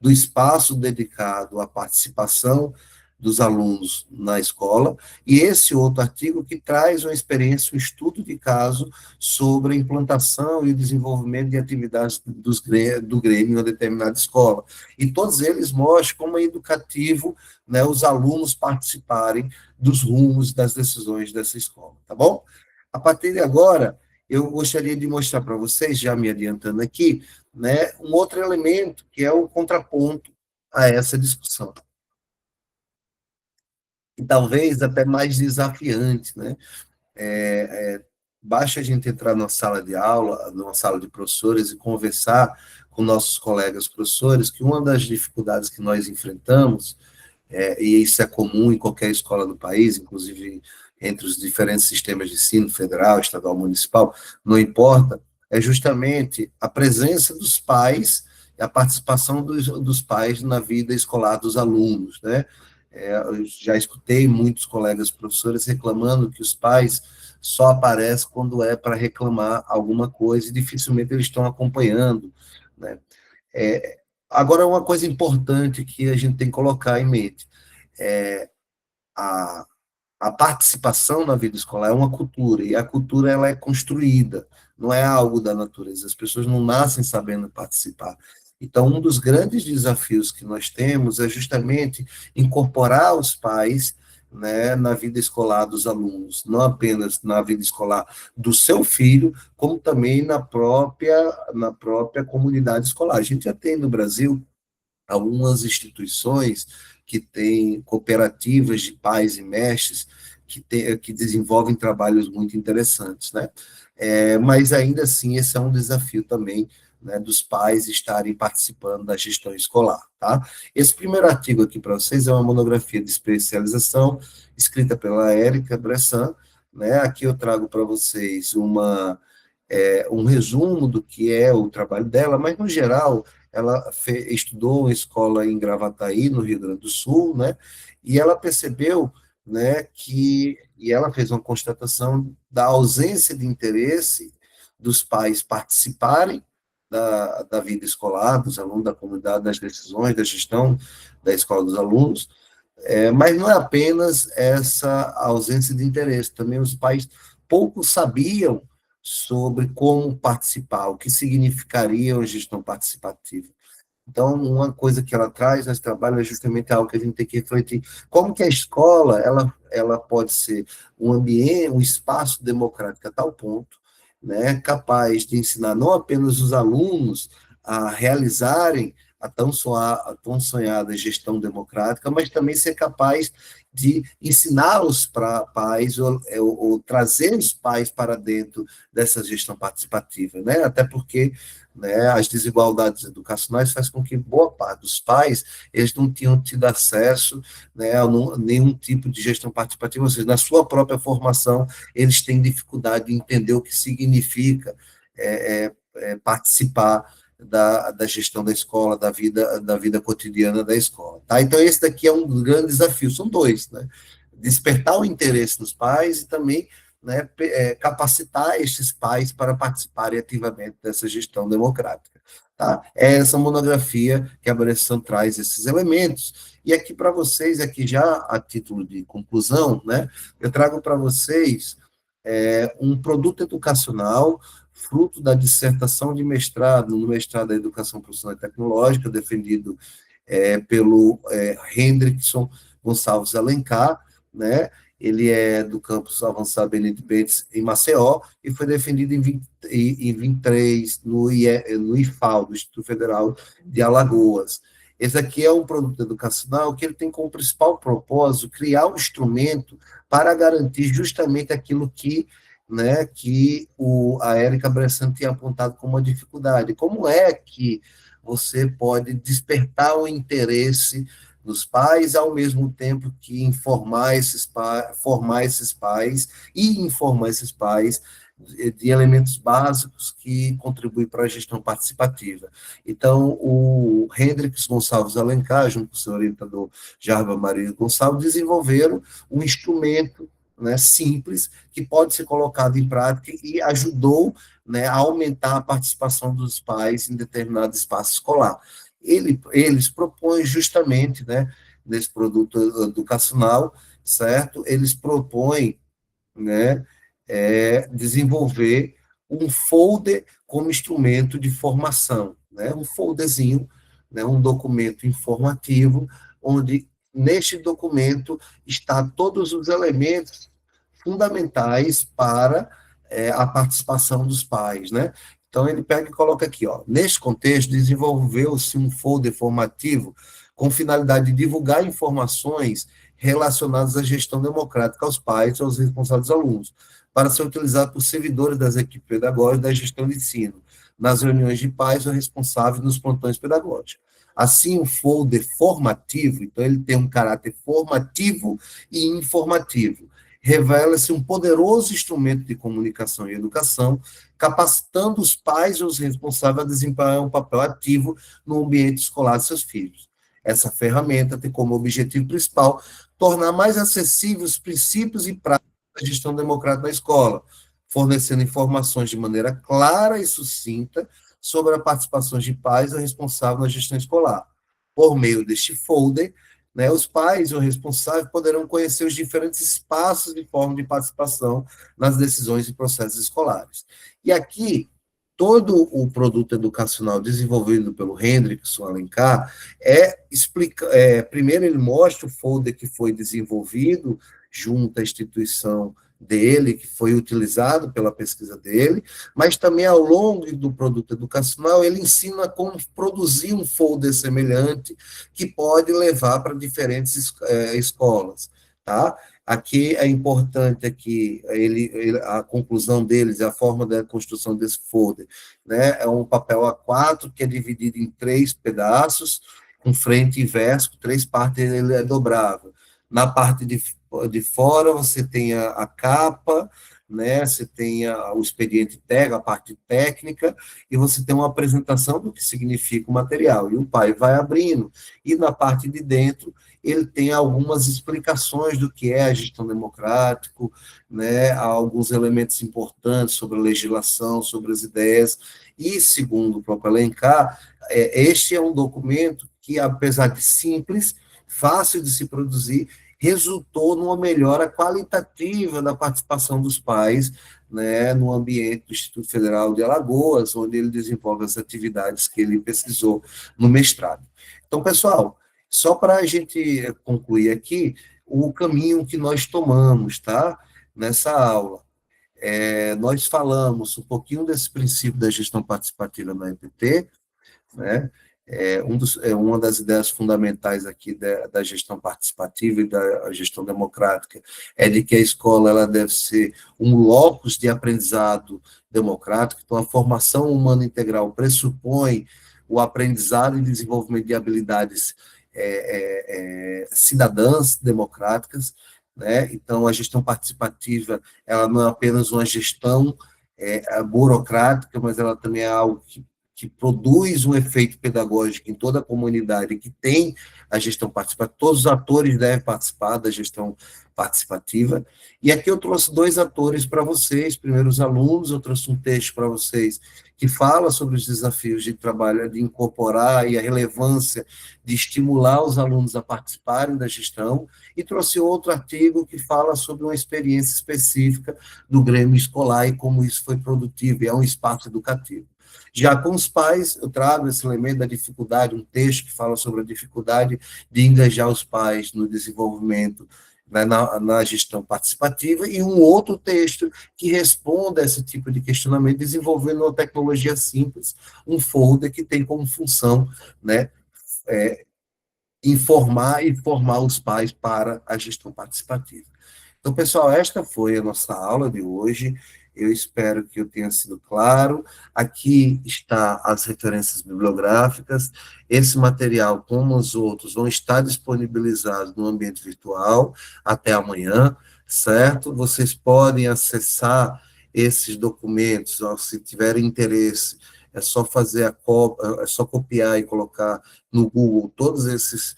do espaço dedicado à participação dos alunos na escola, e esse outro artigo que traz uma experiência, um estudo de caso sobre a implantação e o desenvolvimento de atividades do Grêmio em uma determinada escola. E todos eles mostram como é educativo, né, os alunos participarem dos rumos das decisões dessa escola, tá bom? A partir de agora, eu gostaria de mostrar para vocês, já me adiantando aqui, né, um outro elemento que é o contraponto a essa discussão, e talvez até mais desafiante, né? Basta a gente entrar numa sala de aula, numa sala de professores e conversar com nossos colegas professores, que uma das dificuldades que nós enfrentamos, e isso é comum em qualquer escola do país, inclusive entre os diferentes sistemas de ensino, federal, estadual, municipal, não importa, é justamente a presença dos pais, a participação dos pais na vida escolar dos alunos, né? Eu já escutei muitos colegas professores reclamando que os pais só aparece quando é para reclamar alguma coisa e dificilmente eles estão acompanhando, né? É, agora, uma coisa importante que a gente tem que colocar em mente é a a participação na vida escolar é uma cultura, e a cultura ela é construída, não é algo da natureza. As pessoas não nascem sabendo participar. Então, um dos grandes desafios que nós temos é justamente incorporar os pais, né, na vida escolar dos alunos, não apenas na vida escolar do seu filho, como também na própria comunidade escolar. A gente já tem no Brasil algumas instituições que têm cooperativas de pais e mestres que desenvolvem trabalhos muito interessantes, né? Mas ainda assim, esse é um desafio também, né, dos pais estarem participando da gestão escolar, tá? Esse primeiro artigo aqui para vocês é uma monografia de especialização escrita pela Érica Bressan, né? Aqui eu trago para vocês um resumo do que é o trabalho dela, mas, no geral, ela estudou em escola em Gravataí, no Rio Grande do Sul, né? E ela percebeu, né, e ela fez uma constatação da ausência de interesse dos pais participarem da vida escolar, dos alunos da comunidade, das decisões, da gestão da escola dos alunos, mas não é apenas essa ausência de interesse, também os pais pouco sabiam sobre como participar, o que significaria uma gestão participativa. Então, uma coisa que ela traz nesse trabalho é justamente algo que a gente tem que refletir. Como que a escola ela pode ser um ambiente, um espaço democrático a tal ponto, né, capaz de ensinar não apenas os alunos a realizarem a tão sonhada gestão democrática, mas também ser capaz de ensinar os pais ou trazer os pais para dentro dessa gestão participativa, né? Até porque, né, as desigualdades educacionais faz com que boa parte dos pais eles não tinham tido acesso, né, a nenhum tipo de gestão participativa, ou seja, na sua própria formação eles têm dificuldade de entender o que significa participar da gestão da escola, da vida cotidiana da escola. Tá? Então, esse daqui é um dos grandes desafios, são dois, né? Despertar o interesse dos pais e também, né, capacitar estes pais para participarem ativamente dessa gestão democrática. Tá? É essa monografia que a Bressan traz esses elementos. E aqui para vocês, aqui já a título de conclusão, né, eu trago para vocês um produto educacional fruto da dissertação de mestrado, no mestrado da Educação Profissional e Tecnológica, defendido pelo Hendrickson Gonçalves Alencar, né? Ele é do campus avançado Benedito Bentes, em Maceió, e foi defendido em 23, no IFAL, do Instituto Federal de Alagoas. Esse aqui é um produto educacional que ele tem como principal propósito criar um instrumento para garantir justamente aquilo que, né, a Érica Bressan tinha apontado como uma dificuldade. Como é que você pode despertar o interesse dos pais, ao mesmo tempo que formar esses pais e informar esses pais de elementos básicos que contribuem para a gestão participativa. Então, o Hendrix Gonçalves Alencar, junto com o seu orientador Jarba Maria Gonçalves, desenvolveram um instrumento, né, simples, que pode ser colocado em prática e ajudou, né, a aumentar a participação dos pais em determinado espaço escolar. Eles propõem justamente, né, nesse produto educacional, certo? Eles propõem, né, desenvolver um folder como instrumento de formação, né? Um folderzinho, né, um documento informativo, onde neste documento está todos os elementos fundamentais para a participação dos pais, né? Então, ele pega e coloca aqui, ó, neste contexto, desenvolveu-se um folder formativo com finalidade de divulgar informações relacionadas à gestão democrática aos pais e aos responsáveis dos alunos, para ser utilizado por servidores das equipes pedagógicas da gestão de ensino, nas reuniões de pais ou responsáveis nos plantões pedagógicos. Assim, o folder formativo, então ele tem um caráter formativo e informativo, revela-se um poderoso instrumento de comunicação e educação, capacitando os pais e os responsáveis a desempenhar um papel ativo no ambiente escolar de seus filhos. Essa ferramenta tem como objetivo principal tornar mais acessíveis os princípios e práticas da gestão democrática na escola, fornecendo informações de maneira clara e sucinta sobre a participação de pais ou responsáveis na gestão escolar. Por meio deste folder, né, os pais e o responsável poderão conhecer os diferentes espaços e formas de participação nas decisões e processos escolares. E aqui, todo o produto educacional desenvolvido pelo Hendrickson Alencar primeiro ele mostra o folder que foi desenvolvido junto à instituição dele, que foi utilizado pela pesquisa dele, mas também ao longo do produto educacional ele ensina como produzir um folder semelhante que pode levar para diferentes escolas, tá? Aqui é importante aqui a conclusão deles, a forma da construção desse folder, né? É um papel A4 que é dividido em três pedaços, com frente e verso, três partes ele é dobrável. Na parte de fora você tem a capa, né? Você tem o expediente técnico, a parte técnica, e você tem uma apresentação do que significa o material. E o pai vai abrindo. E na parte de dentro ele tem algumas explicações do que é a gestão democrática, né, alguns elementos importantes sobre a legislação, sobre as ideias, e, segundo o próprio Alencar, este é um documento que, apesar de simples, fácil de se produzir, resultou numa melhora qualitativa da participação dos pais, né, no ambiente do Instituto Federal de Alagoas, onde ele desenvolve as atividades que ele pesquisou no mestrado. Então, pessoal, só para a gente concluir aqui, o caminho que nós tomamos, tá? Nessa aula. Nós falamos um pouquinho desse princípio da gestão participativa na EPT, né? Uma das ideias fundamentais aqui da gestão participativa e da gestão democrática é de que a escola ela deve ser um locus de aprendizado democrático, então a formação humana integral pressupõe o aprendizado e desenvolvimento de habilidades cidadãs democráticas, né? Então a gestão participativa ela não é apenas uma gestão burocrática, mas ela também é algo que produz um efeito pedagógico em toda a comunidade, que tem a gestão participativa, todos os atores devem participar da gestão participativa. E aqui eu trouxe dois atores para vocês, primeiro os alunos, eu trouxe um texto para vocês que fala sobre os desafios de trabalho, de incorporar e a relevância de estimular os alunos a participarem da gestão, e trouxe outro artigo que fala sobre uma experiência específica do Grêmio Escolar e como isso foi produtivo, e é um espaço educativo. Já com os pais, eu trago esse elemento da dificuldade, um texto que fala sobre a dificuldade de engajar os pais no desenvolvimento, né, na gestão participativa, e um outro texto que responde a esse tipo de questionamento, desenvolvendo uma tecnologia simples, um folder que tem como função, né, informar e formar os pais para a gestão participativa. Então, pessoal, esta foi a nossa aula de hoje. Eu espero que eu tenha sido claro. Aqui está as referências bibliográficas. Esse material, como os outros, vão estar disponibilizados no ambiente virtual até amanhã, certo? Vocês podem acessar esses documentos, ó, se tiverem interesse, é só fazer a cópia, é só copiar e colocar no Google todos esses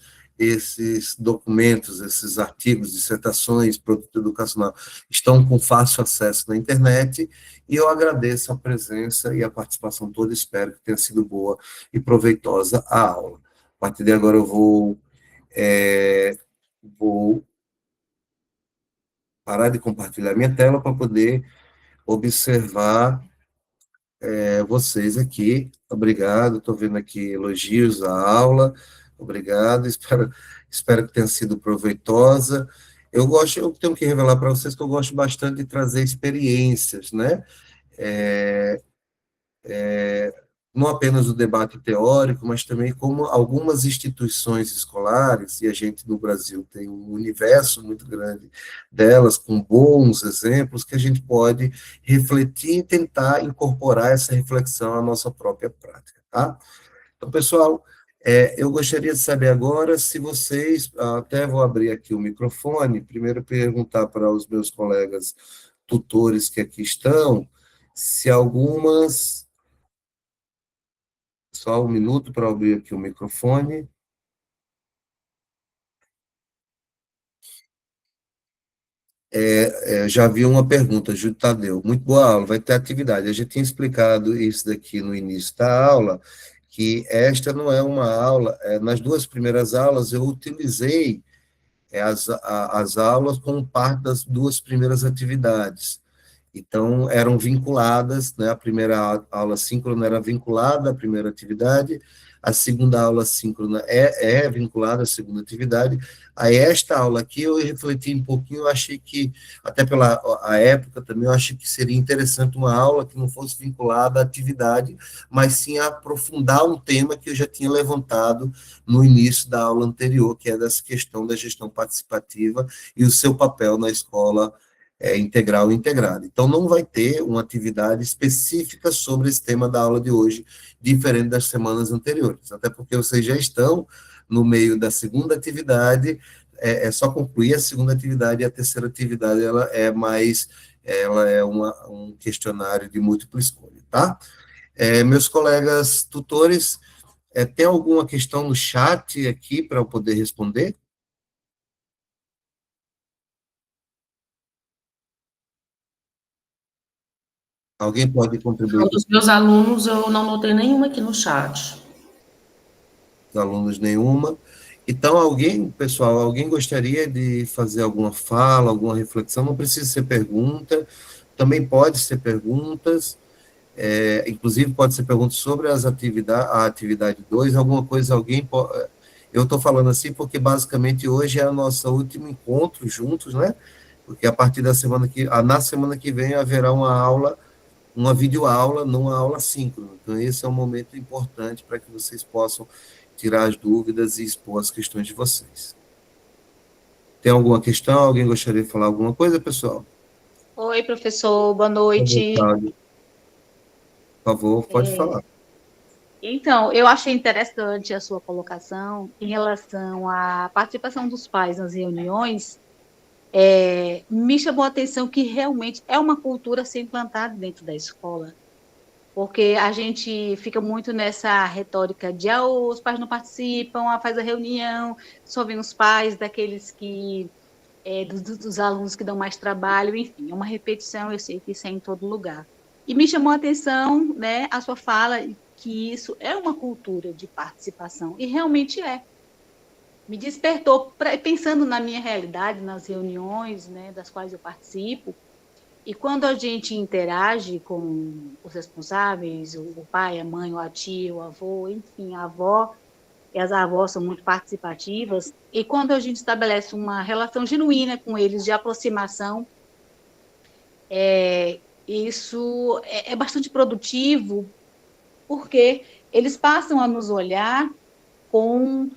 documentos, esses artigos, dissertações, produto educacional, estão com fácil acesso na internet, e eu agradeço a presença e a participação toda, espero que tenha sido boa e proveitosa a aula. A partir de agora eu vou parar de compartilhar minha tela para poder observar vocês aqui. Obrigado, estou vendo aqui elogios à aula, obrigado, espero que tenha sido proveitosa. Eu tenho que revelar para vocês que eu gosto bastante de trazer experiências, né? É, não apenas o debate teórico, mas também como algumas instituições escolares, e a gente no Brasil tem um universo muito grande delas, com bons exemplos, que a gente pode refletir e tentar incorporar essa reflexão à nossa própria prática, tá? Então, pessoal, eu gostaria de saber agora se vocês, até vou abrir aqui o microfone, primeiro perguntar para os meus colegas tutores que aqui estão, se algumas só um minuto para abrir aqui o microfone. Já vi uma pergunta, Júlio Tadeu. Muito boa aula, vai ter atividade. A gente tinha explicado isso daqui no início da aula, que esta não é uma aula, nas duas primeiras aulas eu utilizei as aulas como parte das duas primeiras atividades. Então, eram vinculadas, né? A primeira aula síncrona era vinculada à primeira atividade, a segunda aula síncrona é vinculada à segunda atividade. Aí, esta aula aqui, eu refleti um pouquinho, eu achei que, até pela a época também, eu achei que seria interessante uma aula que não fosse vinculada à atividade, mas sim a aprofundar um tema que eu já tinha levantado no início da aula anterior, que é dessa questão da gestão participativa e o seu papel na escola integral e integrada. Então, não vai ter uma atividade específica sobre esse tema da aula de hoje, diferente das semanas anteriores, até porque vocês já estão no meio da segunda atividade, só concluir a segunda atividade, e a terceira atividade, ela é um questionário de múltipla escolha, tá? Meus colegas tutores, tem alguma questão no chat aqui para eu poder responder? Alguém pode contribuir com Dos meus alunos, eu não notei nenhuma aqui no chat. os alunos nenhuma? Então, pessoal, alguém gostaria de fazer alguma fala, alguma reflexão? Não precisa ser pergunta, também pode ser perguntas, inclusive pode ser perguntas sobre a atividade 2, alguma coisa, eu estou falando assim porque basicamente hoje é o nosso último encontro juntos, né? Porque a partir na semana que vem haverá uma videoaula, não uma aula síncrona. Então, esse é um momento importante para que vocês possam tirar as dúvidas e expor as questões de vocês. Tem alguma questão? Alguém gostaria de falar alguma coisa, pessoal? Oi, professor, boa Por favor, noite. Cláudio. Por favor, pode falar. Então, eu achei interessante a sua colocação em relação à participação dos pais nas reuniões. Me chamou a atenção que realmente é uma cultura a ser implantada dentro da escola, porque a gente fica muito nessa retórica de os pais não participam, faz a reunião, só vem os pais daqueles que dos alunos que dão mais trabalho, enfim, é uma repetição, eu sei que isso é em todo lugar. E me chamou a atenção, né, a sua fala, que isso é uma cultura de participação, e realmente é. Me despertou, pensando na minha realidade, nas reuniões, né, das quais eu participo, e quando a gente interage com os responsáveis, o pai, a mãe, a tia, o avô, enfim, a avó, e as avós são muito participativas, e quando a gente estabelece uma relação genuína com eles, de aproximação, isso é bastante produtivo, porque eles passam a nos olhar com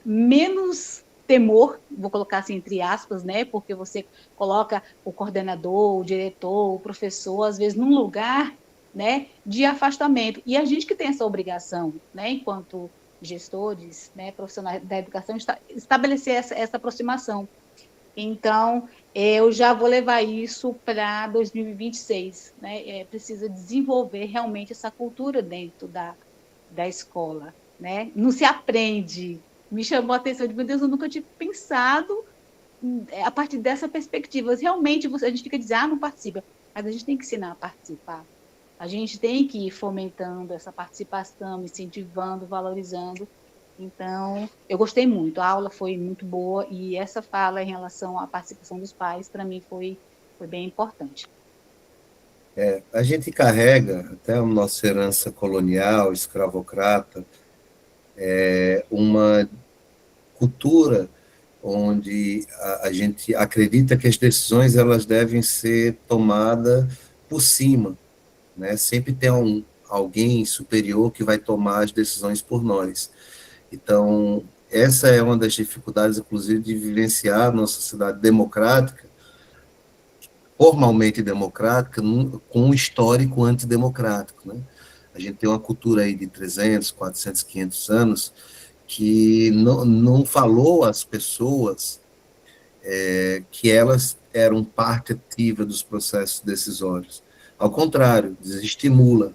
menos temor, vou colocar assim entre aspas, né? Porque você coloca o coordenador, o diretor, o professor, às vezes num lugar, né, de afastamento. E a gente que tem essa obrigação, né, enquanto gestores, né, profissionais da educação, estabelecer essa aproximação. Então, eu já vou levar isso para 2026, né? Precisa desenvolver realmente essa cultura dentro da escola, né? Não se aprende. Me chamou a atenção de, meu Deus, eu nunca tinha pensado a partir dessa perspectiva. Realmente, a gente fica dizendo, não participa, mas a gente tem que ensinar a participar. A gente tem que ir fomentando essa participação, incentivando, valorizando. Então, eu gostei muito, a aula foi muito boa e essa fala em relação à participação dos pais, para mim, foi bem importante. A gente carrega até a nossa herança colonial, escravocrata, uma cultura onde a gente acredita que as decisões elas devem ser tomadas por cima, né? Sempre tem alguém superior que vai tomar as decisões por nós. Então, essa é uma das dificuldades, inclusive, de vivenciar nossa sociedade democrática, formalmente democrática, com um histórico antidemocrático, né? A gente tem uma cultura aí de 300, 400, 500 anos que não falou às pessoas que elas eram parte ativa dos processos decisórios. Ao contrário, desestimula.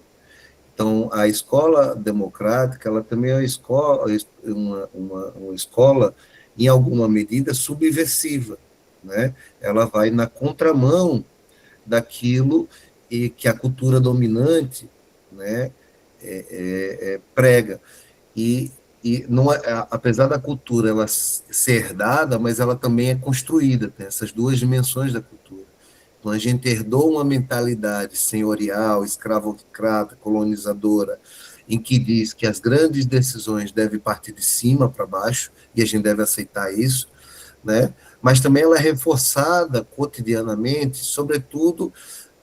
Então, a escola democrática, ela também é uma escola, em alguma medida, subversiva, né? Ela vai na contramão daquilo e que a cultura dominante, né, prega. E, não apesar da cultura ela ser herdada, mas ela também é construída, tem essas duas dimensões da cultura. Então, a gente herdou uma mentalidade senhorial, escravocrata, colonizadora, em que diz que as grandes decisões devem partir de cima para baixo, e a gente deve aceitar isso, né? Mas também ela é reforçada cotidianamente, sobretudo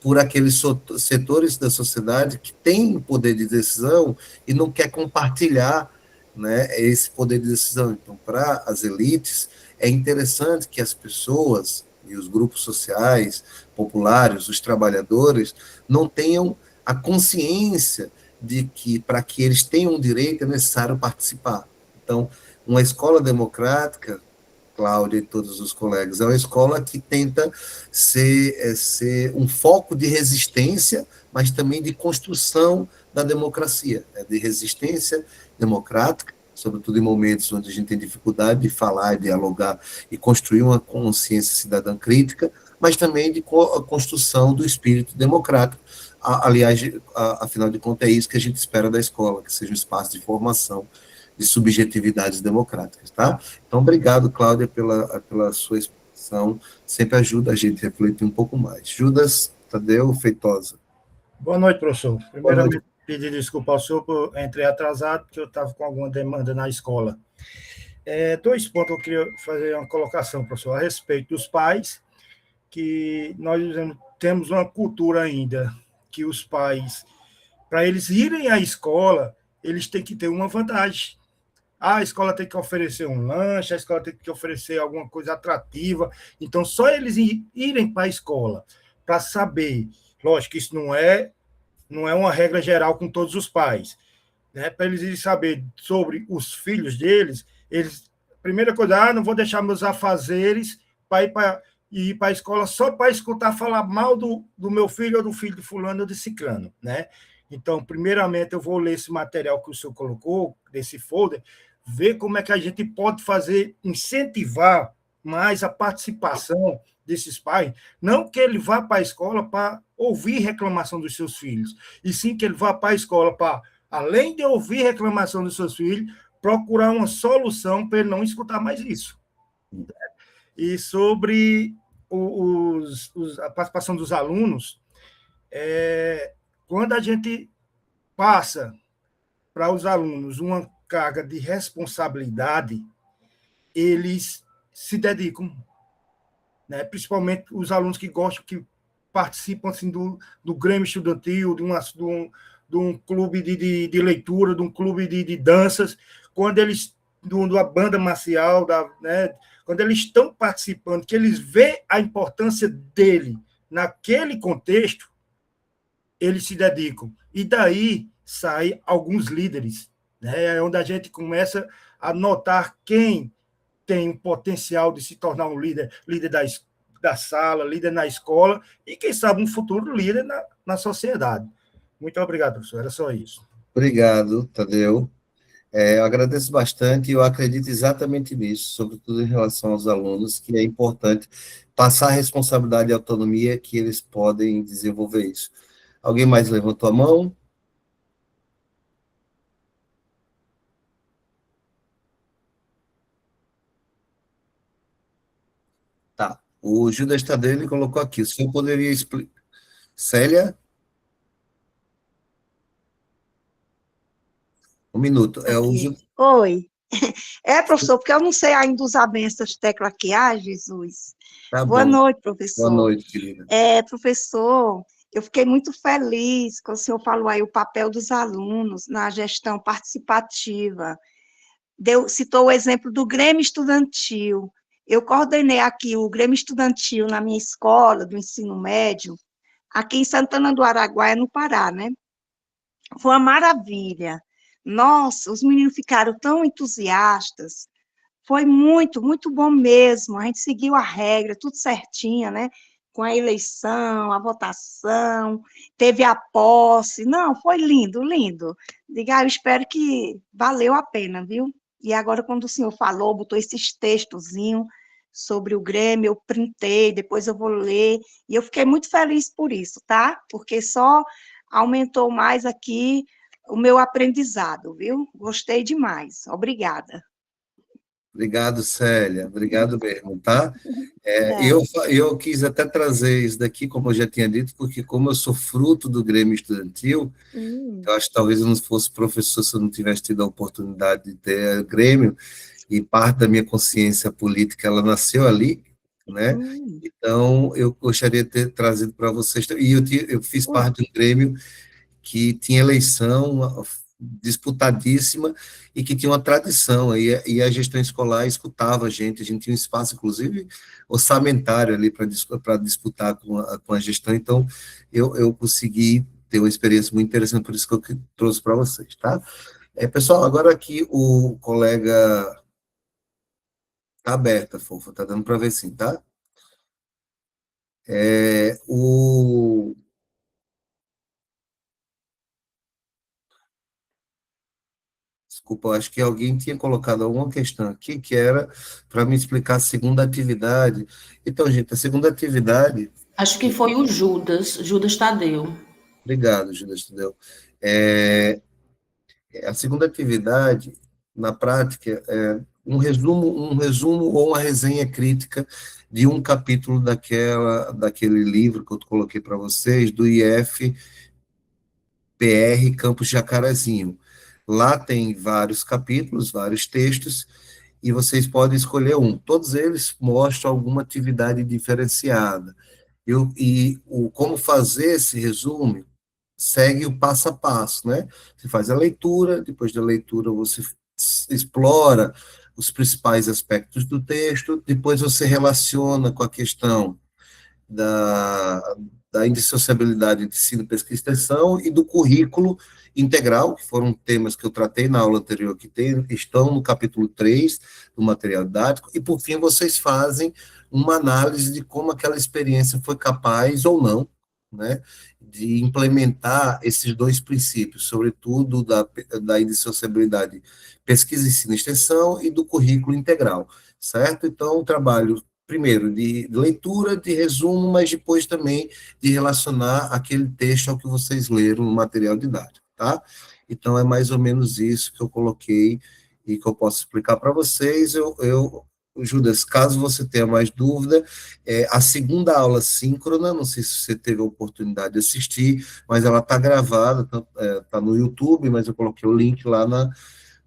por aqueles setores da sociedade que têm poder de decisão e não quer compartilhar, né, esse poder de decisão. Então, para as elites, é interessante que as pessoas e os grupos sociais, populares, os trabalhadores, não tenham a consciência de que, para que eles tenham direito, é necessário participar. Então, uma escola democrática, Cláudia e todos os colegas, é uma escola que tenta ser um foco de resistência, mas também de construção da democracia, né? De resistência democrática, sobretudo em momentos onde a gente tem dificuldade de falar, dialogar e construir uma consciência cidadã crítica, mas também de construção do espírito democrático. Aliás, afinal de contas, é isso que a gente espera da escola, que seja um espaço de formação de subjetividades democráticas, tá? Então, obrigado, Cláudia, pela sua exposição, sempre ajuda a gente a refletir um pouco mais. Judas Tadeu Feitosa. Boa noite, professor. Boa noite. Primeiramente, pedir desculpa ao senhor por entrei atrasado, porque eu estava com alguma demanda na escola. Dois pontos eu queria fazer uma colocação, professor, a respeito dos pais, que nós temos uma cultura ainda, que os pais, para eles irem à escola, eles têm que ter uma vantagem. A escola tem que oferecer um lanche, a escola tem que oferecer alguma coisa atrativa. Então, só eles irem para a escola para saber, lógico que isso não é uma regra geral com todos os pais, né? Para eles irem saber sobre os filhos deles, primeira coisa, não vou deixar meus afazeres para ir para a escola só para escutar falar mal do meu filho ou do filho de fulano ou de ciclano, né? Então, primeiramente, eu vou ler esse material que o senhor colocou, desse folder, ver como é que a gente pode incentivar mais a participação desses pais, não que ele vá para a escola para ouvir reclamação dos seus filhos, e sim que ele vá para a escola para, além de ouvir reclamação dos seus filhos, procurar uma solução para ele não escutar mais isso. E sobre a participação dos alunos, quando a gente passa para os alunos uma carga de responsabilidade, eles se dedicam, né? Principalmente os alunos que gostam, que participam assim, do Grêmio Estudantil, de um clube de leitura, de um clube de danças, quando eles, da banda marcial, né? Quando eles estão participando, que eles veem a importância dele naquele contexto, eles se dedicam. E daí saem alguns líderes, né? É onde a gente começa a notar quem tem o potencial de se tornar um líder da sala, líder na escola, e quem sabe um futuro líder na sociedade. Muito obrigado, professor. Era só isso. Obrigado, Tadeu. Eu agradeço bastante e eu acredito exatamente nisso, sobretudo em relação aos alunos, que é importante passar a responsabilidade e autonomia que eles podem desenvolver isso. Alguém mais levantou a mão? Tá. O Judas Tadeu, ele colocou aqui. O senhor poderia explicar. Célia? Um minuto. Oi. Professor, porque eu não sei ainda usar bem essas teclas aqui. Jesus. Tá Boa bom. noite, professor. Boa noite, querida. Professor, eu fiquei muito feliz quando o senhor falou aí o papel dos alunos na gestão participativa. Citou o exemplo do Grêmio Estudantil. Eu coordenei aqui o Grêmio Estudantil na minha escola, do ensino médio, aqui em Santana do Araguaia, no Pará, né? Foi uma maravilha. Nossa, os meninos ficaram tão entusiastas. Foi muito, muito bom mesmo. A gente seguiu a regra, tudo certinho, né? Com a eleição, a votação, teve a posse. Não, foi lindo, lindo. Diga, eu espero que valeu a pena, viu? E agora, quando o senhor falou, botou esses textozinhos, sobre o Grêmio, eu printei, depois eu vou ler, e eu fiquei muito feliz por isso, tá? Porque só aumentou mais aqui o meu aprendizado, viu? Gostei demais. Obrigada. Obrigado, Célia. Obrigado mesmo, tá? É. Eu quis até trazer isso daqui, como eu já tinha dito, porque como eu sou fruto do Grêmio Estudantil, eu acho que talvez eu não fosse professor se eu não tivesse tido a oportunidade de ter Grêmio, e parte da minha consciência política, ela nasceu ali, né? Hum. Então, eu gostaria de ter trazido para vocês, e eu fiz Ui. parte do Grêmio que tinha eleição disputadíssima e que tinha uma tradição, e a gestão escolar escutava a gente tinha um espaço, inclusive, orçamentário ali para disputar com a gestão, então eu consegui ter uma experiência muito interessante, por isso que eu trouxe para vocês, tá? Pessoal, agora aqui o colega tá aberta, fofa, tá dando para ver sim, tá? É, o Desculpa, eu acho que alguém tinha colocado alguma questão aqui que era para me explicar a segunda atividade. Então, gente, a segunda atividade. Acho que foi o Judas Tadeu. Obrigado, Júlia Estudeu. É, a segunda atividade, na prática, é um resumo ou uma resenha crítica de um capítulo daquele livro que eu coloquei para vocês, do IF PR Campus Jacarezinho. Lá tem vários capítulos, vários textos, e vocês podem escolher um. Todos eles mostram alguma atividade diferenciada. Como fazer esse resumo segue o passo a passo, né? Você faz a leitura, depois da leitura você explora os principais aspectos do texto, depois você relaciona com a questão da, da indissociabilidade de ensino, pesquisa e extensão e do currículo integral, que foram temas que eu tratei na aula anterior, estão no capítulo 3 do material didático, e por fim vocês fazem uma análise de como aquela experiência foi capaz ou não, né, de implementar esses dois princípios, sobretudo da indissociabilidade pesquisa, ensino e extensão e do currículo integral, certo? Então, o trabalho primeiro, de leitura, de resumo, mas depois também de relacionar aquele texto ao que vocês leram no material didático, tá? Então, é mais ou menos isso que eu coloquei e que eu posso explicar para vocês. Judas, caso você tenha mais dúvida, a segunda aula síncrona, não sei se você teve a oportunidade de assistir, mas ela está gravada, está no YouTube, mas eu coloquei o link lá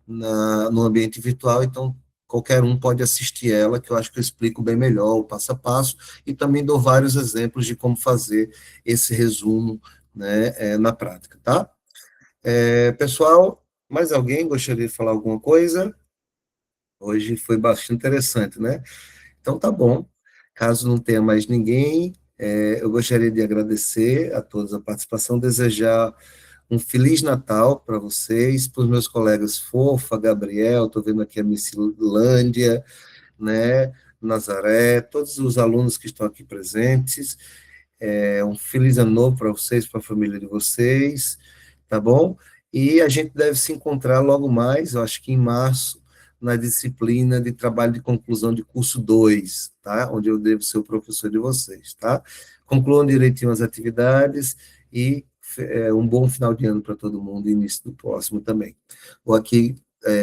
no ambiente virtual, então qualquer um pode assistir ela, que eu acho que eu explico bem melhor o passo a passo, e também dou vários exemplos de como fazer esse resumo, né, na prática, tá? Pessoal, mais alguém gostaria de falar alguma coisa? Hoje foi bastante interessante, né? Então tá bom. Caso não tenha mais ninguém, eu gostaria de agradecer a todos a participação, desejar um Feliz Natal para vocês, para os meus colegas Fofa, Gabriel, estou vendo aqui a Missilândia, né, Nazaré, todos os alunos que estão aqui presentes. Um feliz ano novo para vocês, para a família de vocês, tá bom? E a gente deve se encontrar logo mais, eu acho que em março, na disciplina de trabalho de conclusão de curso 2, tá? Onde eu devo ser o professor de vocês, tá? Concluam direitinho as atividades e um bom final de ano para todo mundo e início do próximo também. Vou aqui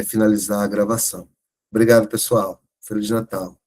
finalizar a gravação. Obrigado, pessoal. Feliz Natal.